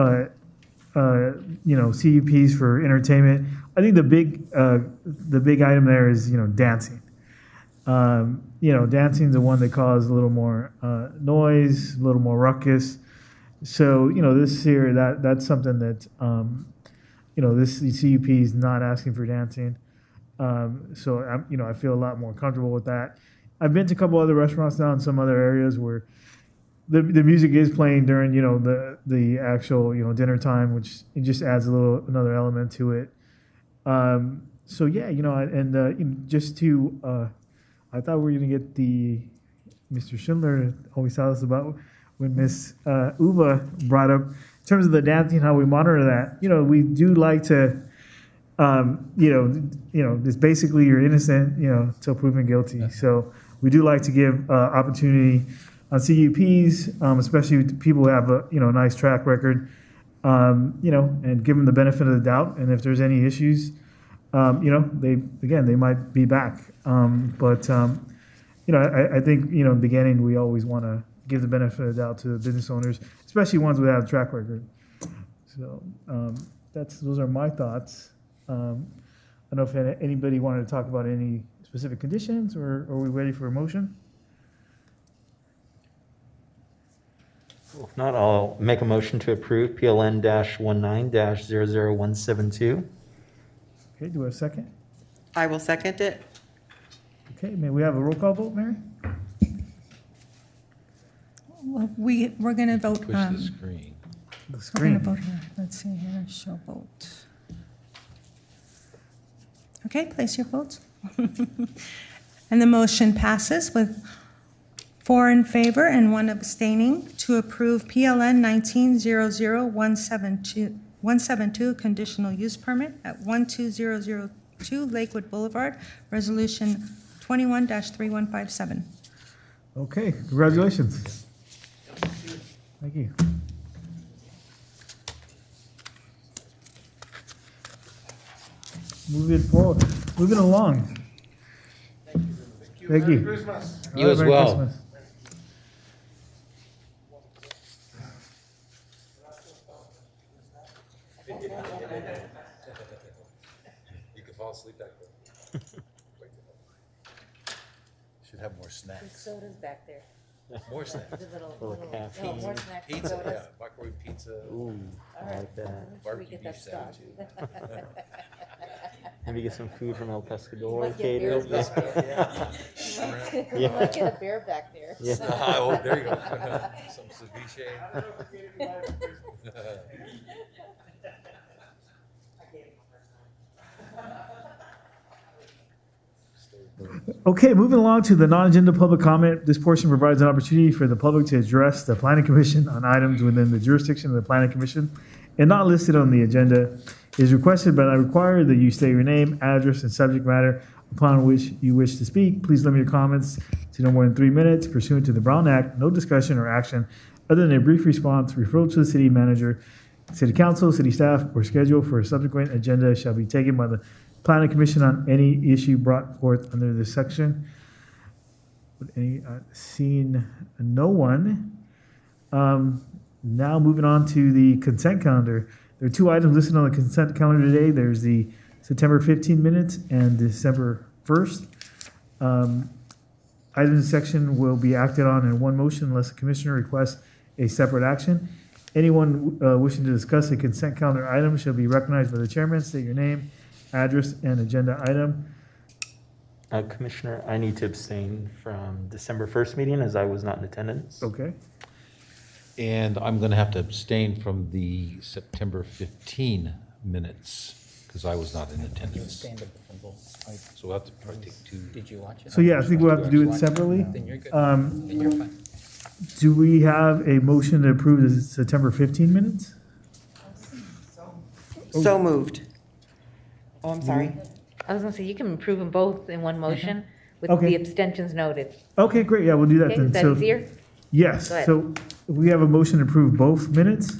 Speaker 1: CUPs for entertainment, I think the big item there is, dancing. Dancing is the one that causes a little more noise, a little more ruckus. So, this year, that's something that, this CUP is not asking for dancing. So, I feel a lot more comfortable with that. I've been to a couple other restaurants now in some other areas where the music is playing during, the actual, dinner time, which it just adds another element to it. So, yeah, just to, I thought we were going to get Mr. Schindler to always tell us about when Miss Uva brought up, in terms of the dancing, how we monitor that. We do like to, it's basically you're innocent, till proven guilty. So we do like to give opportunity on CUPs, especially to people who have a nice track record, and give them the benefit of the doubt. And if there's any issues, they might be back. I think in the beginning we always want to give the benefit of the doubt to the business owners, especially ones without a track record. So those are my thoughts. I don't know if anybody wanted to talk about any specific conditions, or are we ready for a motion?
Speaker 5: If not, I'll make a motion to approve PLN-19-00172.
Speaker 1: Okay, do we have a second?
Speaker 2: I will second it.
Speaker 1: Okay, may we have a roll call vote, Mary?
Speaker 4: Well, we're going to vote.
Speaker 6: Push the screen.
Speaker 1: The
Speaker 4: We're
Speaker 1: screen.
Speaker 4: going to vote here. Let's see here. Show vote. Okay, place your votes. And the motion passes with 4 in favor and 1 abstaining to approve PLN 1900-172 conditional use permit at 12002 Lakewood Boulevard, Resolution 21-3157.
Speaker 1: Okay, congratulations. Thank you. Moving along. Thank you.
Speaker 6: You
Speaker 1: All right,
Speaker 6: as
Speaker 1: Merry
Speaker 6: well.
Speaker 1: Christmas.
Speaker 6: You can fall asleep back there. Should have more snacks.
Speaker 13: Soda's back there.
Speaker 6: More snacks.
Speaker 13: More snacks.
Speaker 6: Pizza,
Speaker 13: sodas.
Speaker 6: yeah, microwave pizza.
Speaker 5: Ooh, I
Speaker 13: All right.
Speaker 5: like that.
Speaker 13: Make sure we
Speaker 6: Barbecue
Speaker 13: get
Speaker 6: beef
Speaker 13: that stocked.
Speaker 5: Maybe get some food from El Pescador
Speaker 13: Might get
Speaker 5: catering.
Speaker 13: bears back there. You might get a bear back there.
Speaker 5: Yeah.
Speaker 6: Oh, there you go. Some ceviche.
Speaker 1: Okay, moving along to the non-agenda public comment. This portion provides an opportunity for the public to address the planning commission on items within the jurisdiction of the planning commission and not listed on the agenda. It is requested but not required that you state your name, address, and subject matter upon which you wish to speak. Please limit your comments to no more than 3 minutes pursuant to the Brown Act. No discussion or action other than a brief response, referral to the city manager, city council, city staff, or schedule for a subsequent agenda shall be taken by the planning commission on any issue brought forth under this section. Seeing no one. Now moving on to the consent calendar. There are 2 items listed on the consent calendar today. There's the September 15 minutes and December 1st. Items section will be acted on in one motion unless the commissioner requests a separate action. Anyone wishing to discuss a consent calendar item shall be recognized by the chairman. State your name, address, and agenda item.
Speaker 5: Commissioner, I need to abstain from December 1st meeting as I was not in attendance.
Speaker 1: Okay.
Speaker 6: And I'm going to have to abstain from the September 15 minutes because I was not in attendance. So we'll have to probably take 2.
Speaker 7: Did you watch it?
Speaker 1: So yeah, I think we'll have to do it separately.
Speaker 7: Then you're good. Then you're fine.
Speaker 1: Do we have a motion to approve the September 15 minutes?
Speaker 2: So moved. Oh, I'm sorry.
Speaker 13: I was gonna say, you can approve them both in one motion with
Speaker 1: Okay.
Speaker 13: the abstentions noted.
Speaker 1: Okay, great. Yeah, we'll do that
Speaker 13: Okay,
Speaker 1: then.
Speaker 13: is that
Speaker 1: So-
Speaker 13: easier?
Speaker 1: Yes.
Speaker 13: Go ahead.
Speaker 1: So we have a motion to approve both minutes.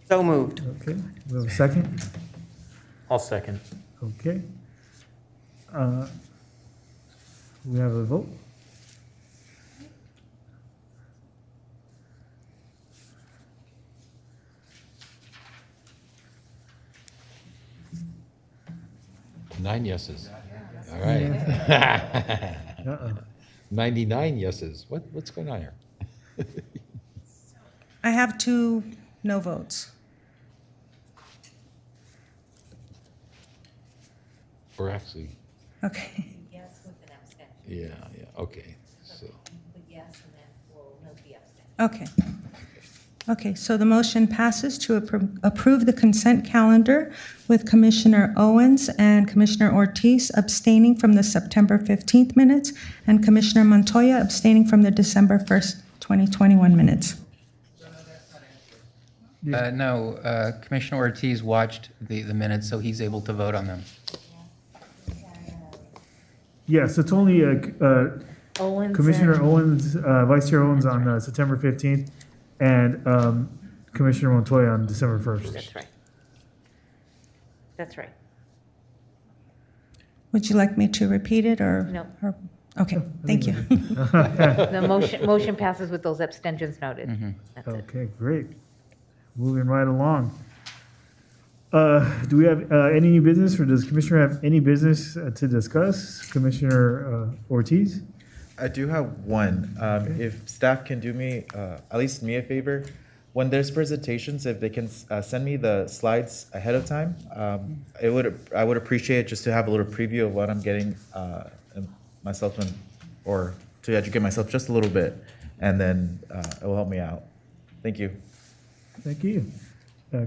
Speaker 2: So moved.
Speaker 1: Okay. We have a second.
Speaker 5: I'll second.
Speaker 1: Okay. We have a vote.
Speaker 6: Nine yeses. All right.
Speaker 1: Uh-oh.
Speaker 6: 99 yeses. What's going on here?
Speaker 4: I have 2 no votes.
Speaker 6: Or actually,
Speaker 4: Okay.
Speaker 13: Yes, with an abstention.
Speaker 6: yeah, okay. So,
Speaker 13: Put yes, and then we'll note the abstention.
Speaker 4: Okay. Okay, so the motion passes to approve the consent calendar with Commissioner Owens and Commissioner Ortiz abstaining from the September 15th minutes and Commissioner Montoya abstaining from the December 1st, 2021 minutes.
Speaker 7: No, Commissioner Ortiz watched the minutes, so he's able to vote on them.
Speaker 1: Yes, it's only
Speaker 13: Owens
Speaker 1: Commissioner
Speaker 13: and-
Speaker 1: Owens, Vice Chair Owens on September 15th, and Commissioner Montoya on December 1st.
Speaker 13: That's right. That's right.
Speaker 4: Would you like me to repeat it or?
Speaker 13: No.
Speaker 4: or- Okay, thank you.
Speaker 13: The motion passes with those abstentions noted. That's it.
Speaker 1: Okay, great. Moving right along. Do we have any new business, or does the Commissioner have any business to discuss? Commissioner Ortiz?
Speaker 9: I do have one. If staff can do me, at least me a favor, when there's presentations, if they can send me the slides ahead of time, I would appreciate it just to have a little preview of what I'm getting myself in, or to educate myself just a little bit, and then it will help me out. Thank you.
Speaker 1: Thank you.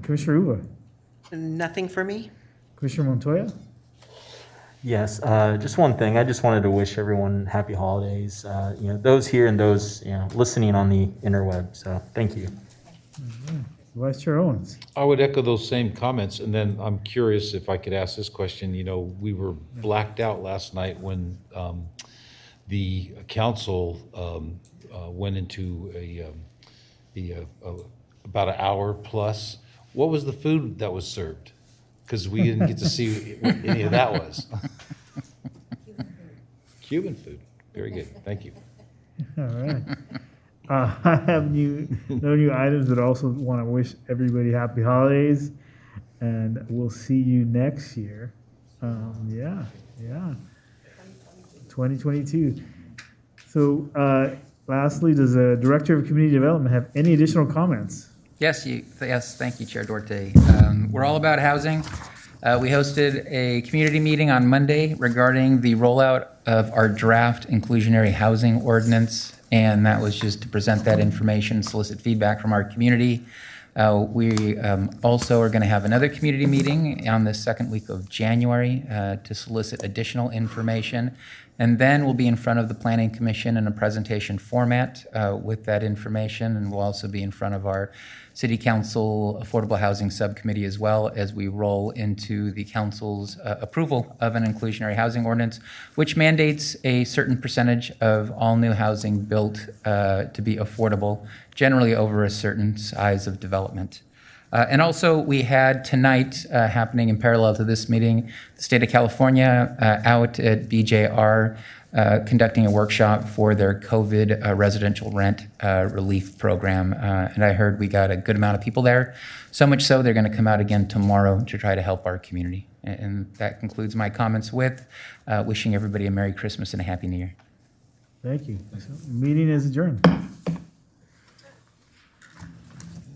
Speaker 1: Commissioner Uva?
Speaker 2: Nothing for me?
Speaker 1: Commissioner Montoya?
Speaker 5: Yes, just one thing. I just wanted to wish everyone happy holidays. Those here and those listening on the interweb. So thank you.
Speaker 1: Vice Chair Owens.
Speaker 6: I would echo those same comments, and then I'm curious if I could ask this question. We were blacked out last night when the council went into about an hour plus. What was the food that was served? Because we didn't get to see what any of that was. Cuban food. Very good. Thank you.
Speaker 1: All right. I have no new items, but also want to wish everybody happy holidays, and we'll see you next year. 2022. So, lastly, does the Director of Community Development have any additional comments?
Speaker 7: Yes, thank you, Chair Duarte. We're all about housing. We hosted a community meeting on Monday regarding the rollout of our draft inclusionary housing ordinance, and that was just to present that information, solicit feedback from our community. We also are going to have another community meeting on the second week of January to solicit additional information. And then we'll be in front of the Planning Commission in a presentation format with that information, and we'll also be in front of our City Council Affordable Housing Subcommittee as well as we roll into the Council's approval of an inclusionary housing ordinance, which mandates a certain percentage of all new housing built to be affordable, generally over a certain size of development. And also, we had tonight, happening in parallel to this meeting, the state of California out at BJR conducting a workshop for their COVID residential rent relief program. And I heard we got a good amount of people there, so much so they're going to come out again tomorrow to try to help our community. And that concludes my comments with wishing everybody a Merry Christmas and a Happy New Year.
Speaker 1: Thank you. Meeting is adjourned.